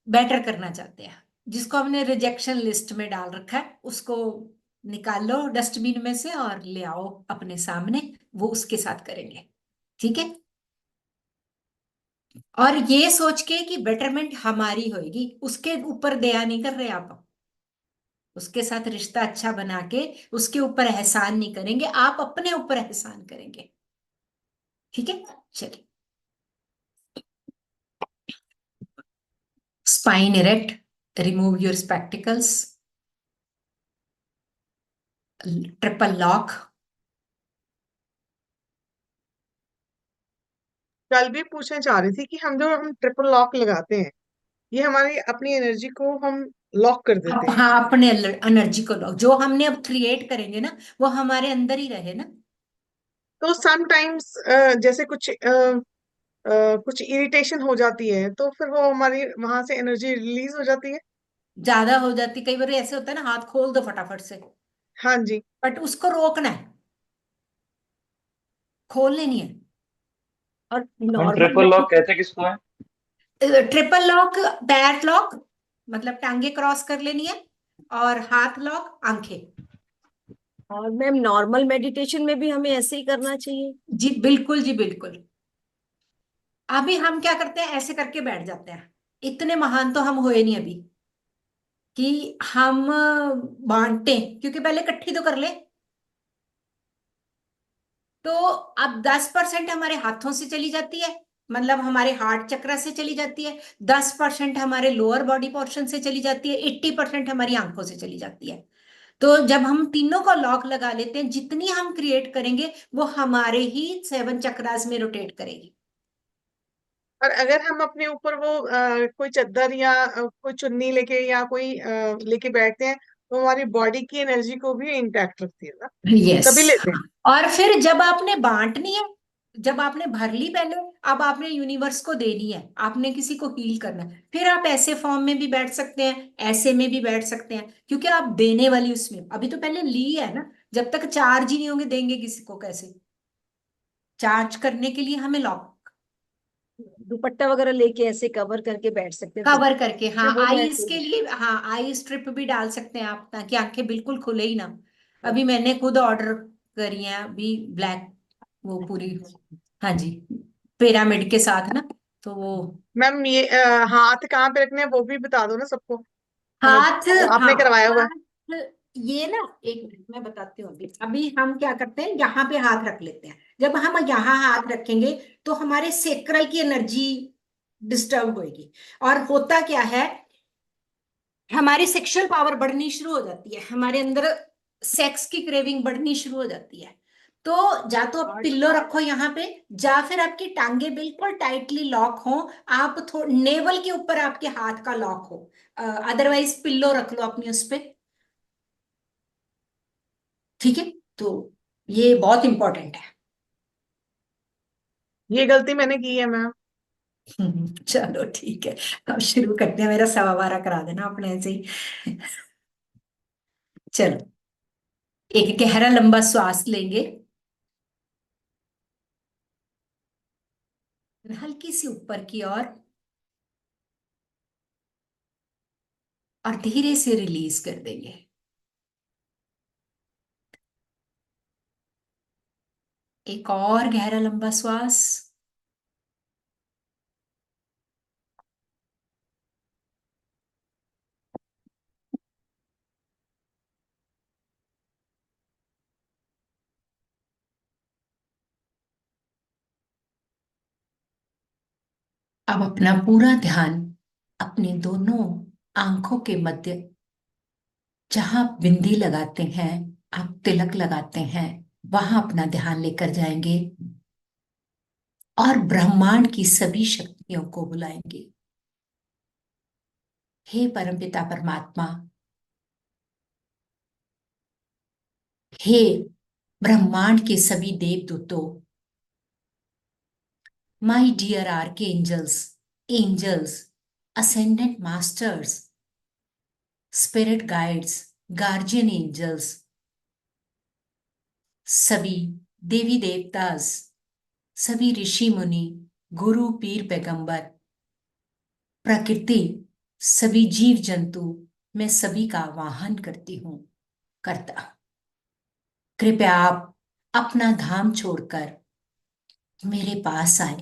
बेटर करना चाहते हैं, जिसको हमने रिजेक्शन लिस्ट में डाल रखा है, उसको निकाल लो डस्टबिन में से और ले आओ अपने सामने, वो उसके साथ करेंगे, ठीक है। और ये सोच के कि बेटरमेंट हमारी होगी, उसके ऊपर दया नहीं कर रहे आप, उसके साथ रिश्ता अच्छा बना के उसके ऊपर एहसान नहीं करेंगे, आप अपने ऊपर एहसान करेंगे, ठीक है। चलिए, spine erect, remove your spectacles, triple lock। कल भी पूछना चाह रही थी कि हम ट्रिपल लॉक लगाते हैं, ये हमारी अपनी एनर्जी को हम लॉक कर देते अब हैं। हाँ, अपने एनर्जी को लॉक जो हमने अब क्रिएट करेंगे ना, वो हमारे अंदर ही रहे ना। तो समटाइम्स जैसे कुछ इरिटेशन हो जाती है, तो फिर वो हमारी वहां से एनर्जी रिलीज हो जाती है। ज्यादा हो जाती, कई बार ऐसे होता है ना, हाथ खोल दो फटाफट से, हाँ जी। बट उसको रोकना है, खोलने नहीं है। और हम नॉर्मल ट्रिपल लॉक कहते किसको है? ट्रिपल लॉक, पैर लॉक, मतलब टांगे क्रॉस कर लेनी है, और हाथ लॉक, आंखें। और मैम नॉर्मल मेडिटेशन में भी हमें ऐसे ही करना चाहिए? जी बिल्कुल, जी बिल्कुल। अभी हम क्या करते हैं, ऐसे करके बैठ जाते हैं, इतने महान तो हम हुए नहीं अभी कि हम बांटे, क्योंकि पहले इकट्ठी तो कर ले। तो अब 10% हमारे हाथों से चली जाती है, मतलब हमारे हार्ट चक्र से चली जाती है, 10% हमारे लोअर बॉडी पोर्शन से चली जाती है, 80% हमारी आंखों से चली जाती है। तो जब हम तीनों को लॉक लगा लेते हैं, जितनी हम क्रिएट करेंगे वो हमारे ही 7 चक्रास में रोटेट करेगी। और अगर हम अपने ऊपर वो कोई चादर या कोई चुन्नी लेके या कोई लेके बैठते हैं, तो हमारी बॉडी की एनर्जी को भी इंटैक्ट रखती है ना, यस। तभी लेते हैं। और फिर जब आपने बांटनी है, जब आपने भर ली पहले, अब आपने यूनिवर्स को देनी है, आपने किसी को हील करना है, फिर आप ऐसे फॉर्म में भी बैठ सकते हैं, ऐसे में भी बैठ सकते हैं, क्योंकि आप देने वाली उसमें अभी तो पहले ली है ना, जब तक चार्ज ही नहीं होंगे देंगे किसी को कैसे? चार्ज करने के लिए हमें लॉक, दुपट्टा वगैरह लेके ऐसे कवर करके बैठ सकते हैं कवर करके, हाँ, वो मैं आईज के लिए, हाँ, आई स्ट्रिप भी डाल सकते हैं आप, ताकि आंखें बिल्कुल खुले ही ना। अभी मैंने खुद ऑर्डर करी है अभी, ब्लैक, वो पूरी, हाँ जी, पिरामिड के साथ ना, तो वो मैम ये हाथ कहाँ पे रखने हैं वो भी बता दो ना सबको, हाथ, आपने हाँ, करवाया हुआ है। हाथ, ये ना, एक मिनट मैं बताती हूँ। अभी अभी हम क्या करते हैं, यहाँ पे हाथ रख लेते हैं, जब हम यहाँ हाथ रखेंगे तो हमारे सेक्रल की एनर्जी डिस्टर्ब होगी, और होता क्या है, हमारी सेक्सुअल पावर बढ़नी शुरू हो जाती है, हमारे अंदर सेक्स की क्रेविंग बढ़नी शुरू हो जाती है। तो जा तो आप पिल्लो रखो यहाँ पे, या फिर आपकी टांगे बिल्कुल टाइटली लॉक हो, आप थोड़ा नेवल के ऊपर आपके हाथ का लॉक हो, अदरवाइज पिल्लो रख लो अपनी उस पे। ठीक है, तो ये बहुत इंपॉर्टेंट है। ये गलती मैंने की है मैम। चलो ठीक है, अब शुरू करते हैं, मेरा 12:15 करा देना अपने ऐसे ही। चलो, एक गहरा लंबा श्वास लेंगे, हल्की सी ऊपर की ओर, और धीरे से रिलीज कर देंगे। एक और गहरा लंबा श्वास, अब अपना पूरा ध्यान अपने दोनों आंखों के मध्य, जहां आप बिंदी लगाते हैं, आप तिलक लगाते हैं, वहां अपना ध्यान लेकर जाएंगे और ब्रह्मांड की सभी शक्तियों को बुलाएंगे। हे परमपिता परमात्मा, हे ब्रह्मांड के सभी देवदूतों, my dear archangels, angels, ascended masters, spirit guides, guardian angels, सभी देवी देवतास, सभी ऋषि मुनि, गुरु पीर पैगंबर, प्रकृति, सभी जीव जंतु, मैं सभी का आवाहन करती हूँ, करता। कृपया आप अपना धाम छोड़कर मेरे पास आए।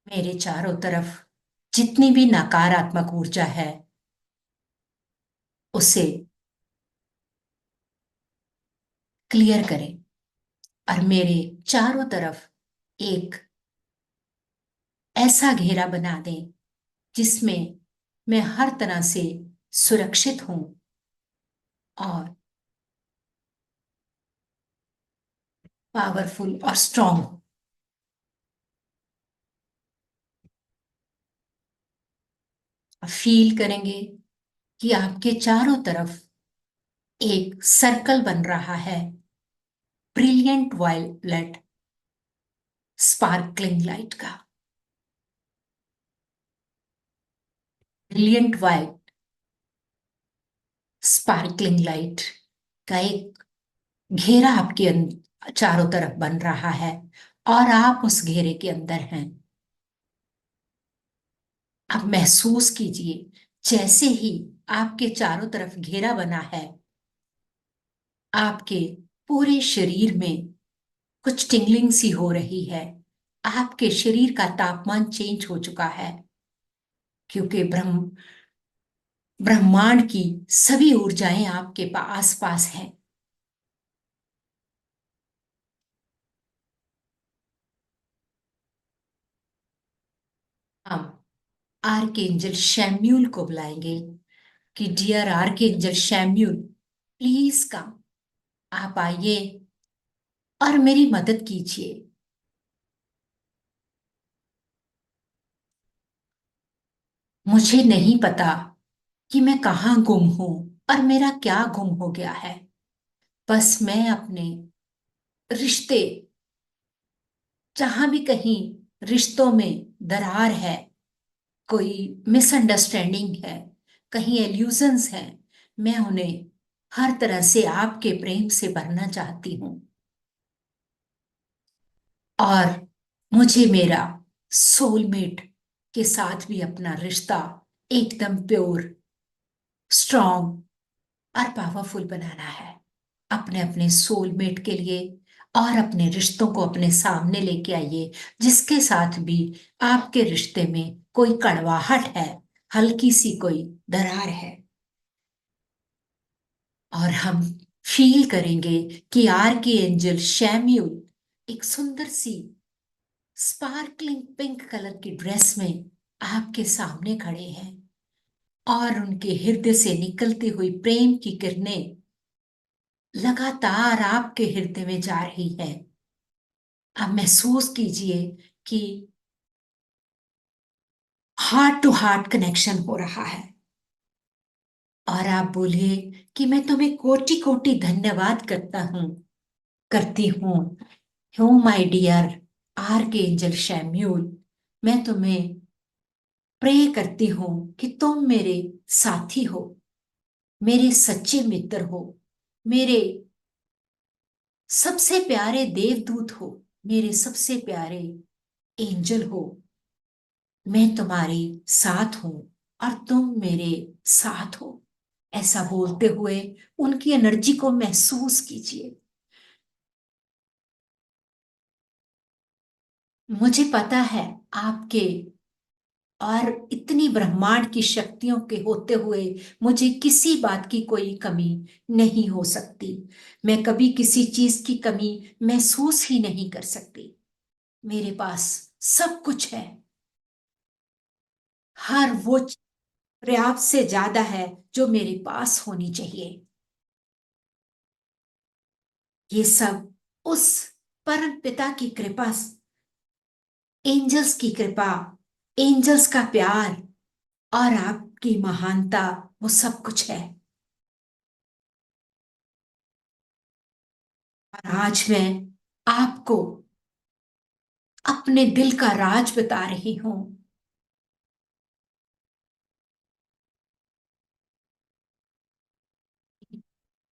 मेरे चारों तरफ जितनी भी नकारात्मक ऊर्जा है उसे क्लियर करें, और मेरे चारों तरफ एक ऐसा घेरा बना दें जिसमें मैं हर तरह से सुरक्षित हूं और पावरफुल और स्ट्रांग हूं। फील करेंगे कि आपके चारों तरफ एक सर्कल बन रहा है, ब्रिलियंट वायलेट स्पार्कलिंग लाइट का। ब्रिलियंट वाइट स्पार्कलिंग लाइट का एक घेरा आपके चारों तरफ बन रहा है, और आप उस घेरे के अंदर हैं। अब महसूस कीजिए, जैसे ही आपके चारों तरफ घेरा बना है, आपके पूरे शरीर में कुछ टिंगलिंग सी हो रही है। आपके शरीर का तापमान चेंज हो चुका है, क्योंकि ब्रह्मांड की सभी ऊर्जाएं आपके आस पास हैं। हम आर्कएंजल शैम्यूल को बुलाएंगे कि डियर आर्कएंजल शैम्यूल, प्लीज कम, आप आइए और मेरी मदद कीजिए। मुझे नहीं पता कि मैं कहाँ गुम हूं और मेरा क्या गुम हो गया है। बस मैं अपने रिश्ते, जहां भी कहीं रिश्तों में दरार है, कोई मिसअंडरस्टैंडिंग है, कहीं एल्यूजन्स हैं, मैं उन्हें हर तरह से आपके प्रेम से भरना चाहती हूं। और मुझे मेरा सोलमेट के साथ भी अपना रिश्ता एकदम प्योर, स्ट्रॉन्ग और पावरफुल बनाना है। अपने अपने सोलमेट के लिए और अपने रिश्तों को अपने सामने लेके आइए, जिसके साथ भी आपके रिश्ते में कोई कड़वाहट है, हल्की सी कोई दरार है। और हम फील करेंगे कि आर्की एंजल शैम्यूल एक सुंदर सी स्पार्कलिंग पिंक कलर की ड्रेस में आपके सामने खड़े हैं, और उनके हृदय से निकलती हुई प्रेम की किरणें लगातार आपके हृदय में जा रही है। अब महसूस कीजिए कि हार्ट टू हार्ट कनेक्शन हो रहा है। और आप बोलिए कि मैं तुम्हें कोटि कोटि धन्यवाद करती हूँ हो माय डियर आर्कएंजल शैम्यूल। मैं तुम्हें प्रे करती हूँ कि तुम मेरे साथी हो, मेरे सच्चे मित्र हो, मेरे सबसे प्यारे देवदूत हो, मेरे सबसे प्यारे एंजल हो। मैं तुम्हारे साथ हूं और तुम मेरे साथ हो। ऐसा बोलते हुए उनकी एनर्जी को महसूस कीजिए। मुझे पता है आपके और इतनी ब्रह्मांड की शक्तियों के होते हुए मुझे किसी बात की कोई कमी नहीं हो सकती। मैं कभी किसी चीज की कमी महसूस ही नहीं कर सकती। मेरे पास सब कुछ है। हर वो पर्याप्त से ज्यादा है जो मेरे पास होनी चाहिए। ये सब उस परम पिता की कृपा, एंजल्स की कृपा, एंजल्स का प्यार और आपकी महानता, वो सब कुछ है। और आज मैं आपको अपने दिल का राज बता रही हूं।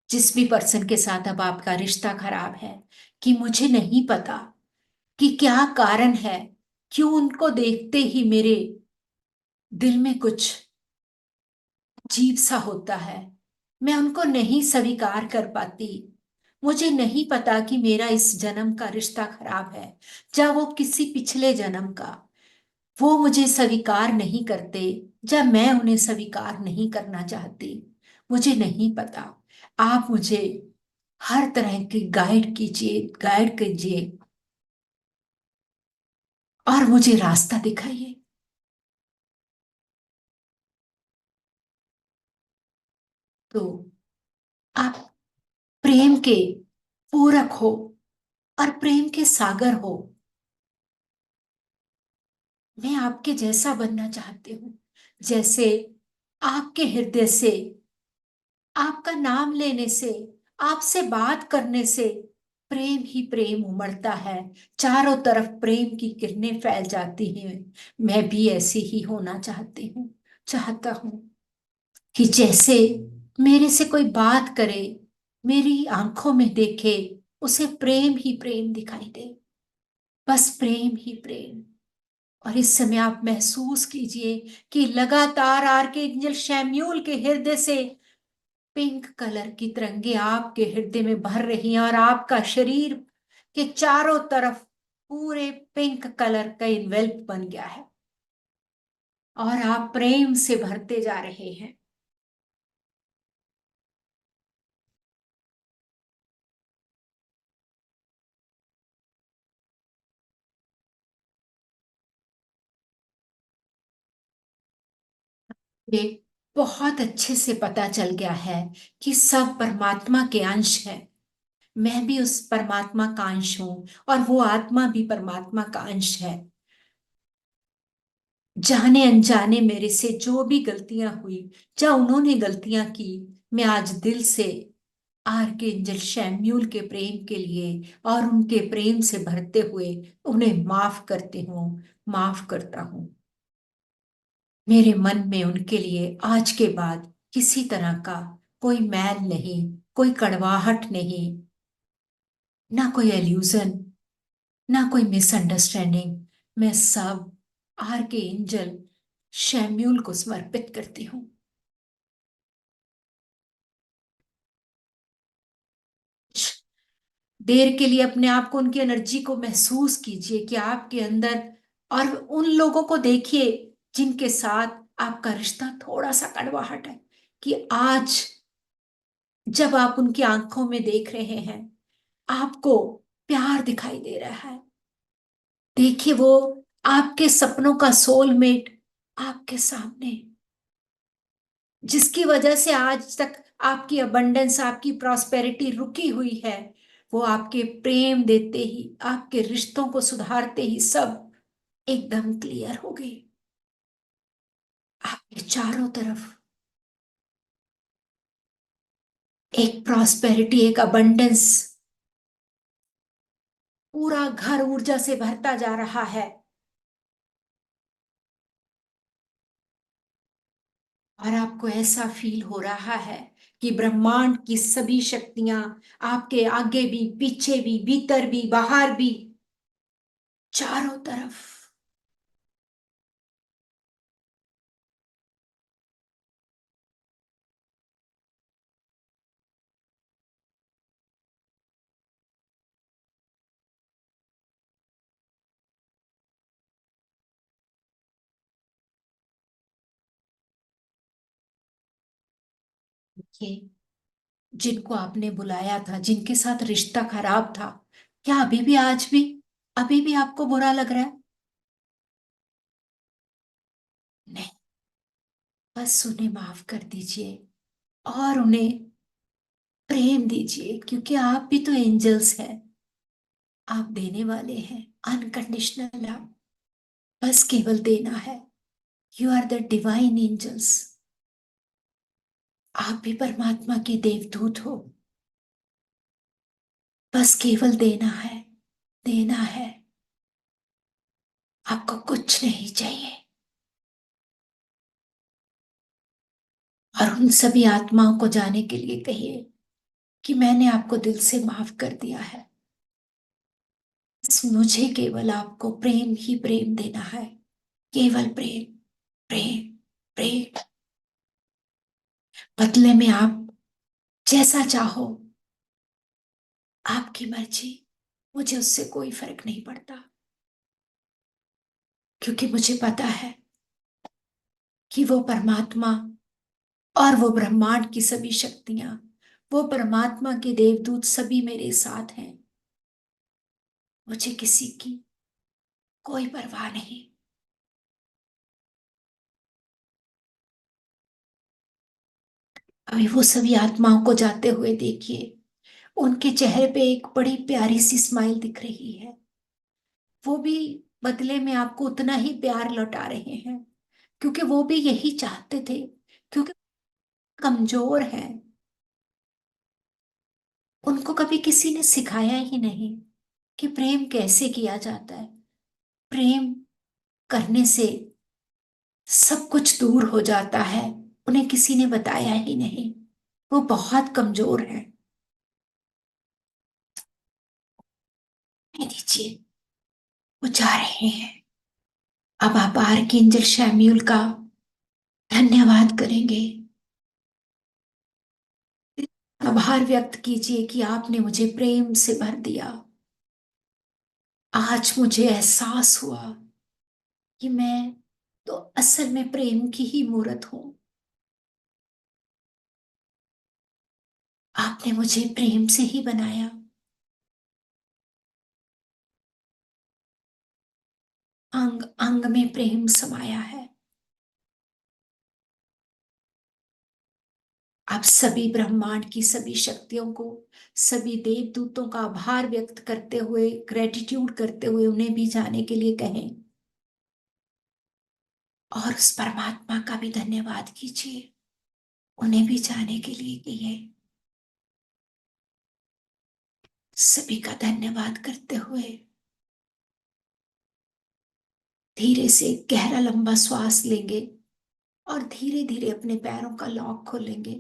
जिस भी पर्सन के साथ अब आपका रिश्ता खराब है, कि मुझे नहीं पता कि क्या कारण है, क्यों उनको देखते ही मेरे दिल में कुछ अजीब सा होता है। मैं उनको नहीं स्वीकार कर पाती। मुझे नहीं पता कि मेरा इस जन्म का रिश्ता खराब है, या वो किसी पिछले जन्म का। वो मुझे स्वीकार नहीं करते, जब मैं उन्हें स्वीकार नहीं करना चाहती। मुझे नहीं पता। आप मुझे हर तरह की गाइड कीजिए और मुझे रास्ता दिखाइए। तो आप प्रेम के पूरक हो और प्रेम के सागर हो। मैं आपके जैसा बनना चाहती हूँ, जैसे आपके हृदय से, आपका नाम लेने से, आपसे बात करने से प्रेम ही प्रेम उमड़ता है। चारों तरफ प्रेम की किरणें फैल जाती हैं। मैं भी ऐसी ही होना चाहता हूँ कि जैसे मेरे से कोई बात करे, मेरी आंखों में देखे, उसे प्रेम ही प्रेम दिखाई दे। बस प्रेम ही प्रेम। और इस समय आप महसूस कीजिए कि लगातार आर्कएंजल शैम्यूल के हृदय से पिंक कलर की तरंगे आपके हृदय में भर रही हैं और आपका शरीर के चारों तरफ पूरे पिंक कलर का इन्वेल्प बन गया है और आप प्रेम से भरते जा रहे हैं। ये बहुत अच्छे से पता चल गया है कि सब परमात्मा के अंश है। मैं भी उस परमात्मा का अंश हूं और वो आत्मा भी परमात्मा का अंश है। जाने अनजाने मेरे से जो भी गलतियां हुई, या उन्होंने गलतियां की, मैं आज दिल से आर्कएंजल शैम्यूल के प्रेम के लिए और उनके प्रेम से भरते हुए उन्हें माफ करती हूँ, माफ करता हूँ। मेरे मन में उनके लिए आज के बाद किसी तरह का कोई मैल नहीं, कोई कड़वाहट नहीं, ना कोई एल्यूजन, ना कोई मिसअंडरस्टैंडिंग। मैं सब आर के एंजल शैम्यूल को समर्पित करती हूँ। देर के लिए अपने आप को, उनकी एनर्जी को महसूस कीजिए कि आपके अंदर, और उन लोगों को देखिए जिनके साथ आपका रिश्ता थोड़ा सा कड़वाहट है, कि आज जब आप उनकी आंखों में देख रहे हैं, आपको प्यार दिखाई दे रहा है। देखिए वो आपके सपनों का सोलमेट आपके सामने, जिसकी वजह से आज तक आपकी अबंडेंस, आपकी प्रॉस्पेरिटी रुकी हुई है, वो आपके प्रेम देते ही, आपके रिश्तों को सुधारते ही सब एकदम क्लियर हो गई। आपके चारों तरफ एक प्रॉस्पेरिटी, एक अबंडेंस, पूरा घर ऊर्जा से भरता जा रहा है। और आपको ऐसा फील हो रहा है कि ब्रह्मांड की सभी शक्तियां आपके आगे भी, पीछे भी, भीतर भी, बाहर भी, चारों तरफ ये जिनको आपने बुलाया था, जिनके साथ रिश्ता खराब था, क्या अभी भी, आज भी, अभी भी आपको बुरा लग रहा है? नहीं, बस उन्हें माफ कर दीजिए और उन्हें प्रेम दीजिए, क्योंकि आप भी तो एंजल्स हैं। आप देने वाले हैं, अनकंडीशनल लव, बस केवल देना है। You are the divine angels. आप भी परमात्मा के देवदूत हो। बस केवल देना है, देना है। आपको कुछ नहीं चाहिए। और उन सभी आत्माओं को जाने के लिए कहिए कि मैंने आपको दिल से माफ कर दिया है। मुझे केवल आपको प्रेम ही प्रेम देना है, केवल प्रेम, प्रेम, प्रेम। बदले में आप जैसा चाहो, आपकी मर्जी, मुझे उससे कोई फर्क नहीं पड़ता, क्योंकि मुझे पता है कि वो परमात्मा और वो ब्रह्मांड की सभी शक्तियां, वो परमात्मा के देवदूत सभी मेरे साथ हैं। मुझे किसी की कोई परवाह नहीं। अभी वो सभी आत्माओं को जाते हुए देखिए, उनके चेहरे पे एक बड़ी प्यारी सी स्माइल दिख रही है। वो भी बदले में आपको उतना ही प्यार लौटा रहे हैं, क्योंकि वो भी यही चाहते थे, क्योंकि कमजोर हैं। उनको कभी किसी ने सिखाया ही नहीं कि प्रेम कैसे किया जाता है। प्रेम करने से सब कुछ दूर हो जाता है, उन्हें किसी ने बताया ही नहीं। वो बहुत कमजोर है। कह दीजिए, वो जा रहे हैं। अब आप आर्कएंजल शैम्यूल का धन्यवाद करेंगे, आभार व्यक्त कीजिए कि आपने मुझे प्रेम से भर दिया। आज मुझे एहसास हुआ कि मैं तो असल में प्रेम की ही मूर्त हूं। आपने मुझे प्रेम से ही बनाया। अंग अंग में प्रेम समाया है। आप सभी ब्रह्मांड की सभी शक्तियों को, सभी देवदूतों का आभार व्यक्त करते हुए, ग्रेटिट्यूड करते हुए उन्हें भी जाने के लिए कहें, और उस परमात्मा का भी धन्यवाद कीजिए, उन्हें भी जाने के लिए कहिए। सभी का धन्यवाद करते हुए धीरे से गहरा लंबा श्वास लेंगे और धीरे धीरे अपने पैरों का लॉक खोलेंगे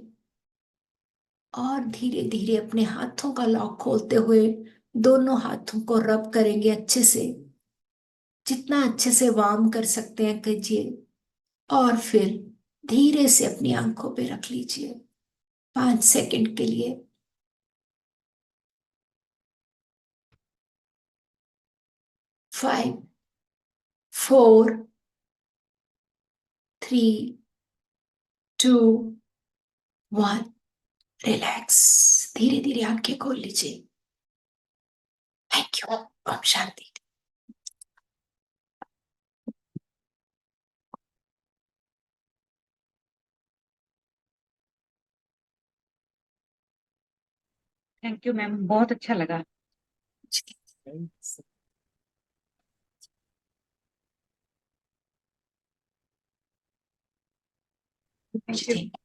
और धीरे धीरे अपने हाथों का लॉक खोलते हुए दोनों हाथों को रब करेंगे अच्छे से, जितना अच्छे से वार्म कर सकते हैं कीजिए। और फिर धीरे से अपनी आंखों पे रख लीजिए 5 सेकंड के लिए। 5, 4, 3, 2, 1। रिलैक्स। धीरे धीरे आंखें खोल लीजिए। Thank you. ओम शांति। थैंक यू मैम, बहुत अच्छा लगा। Thank you.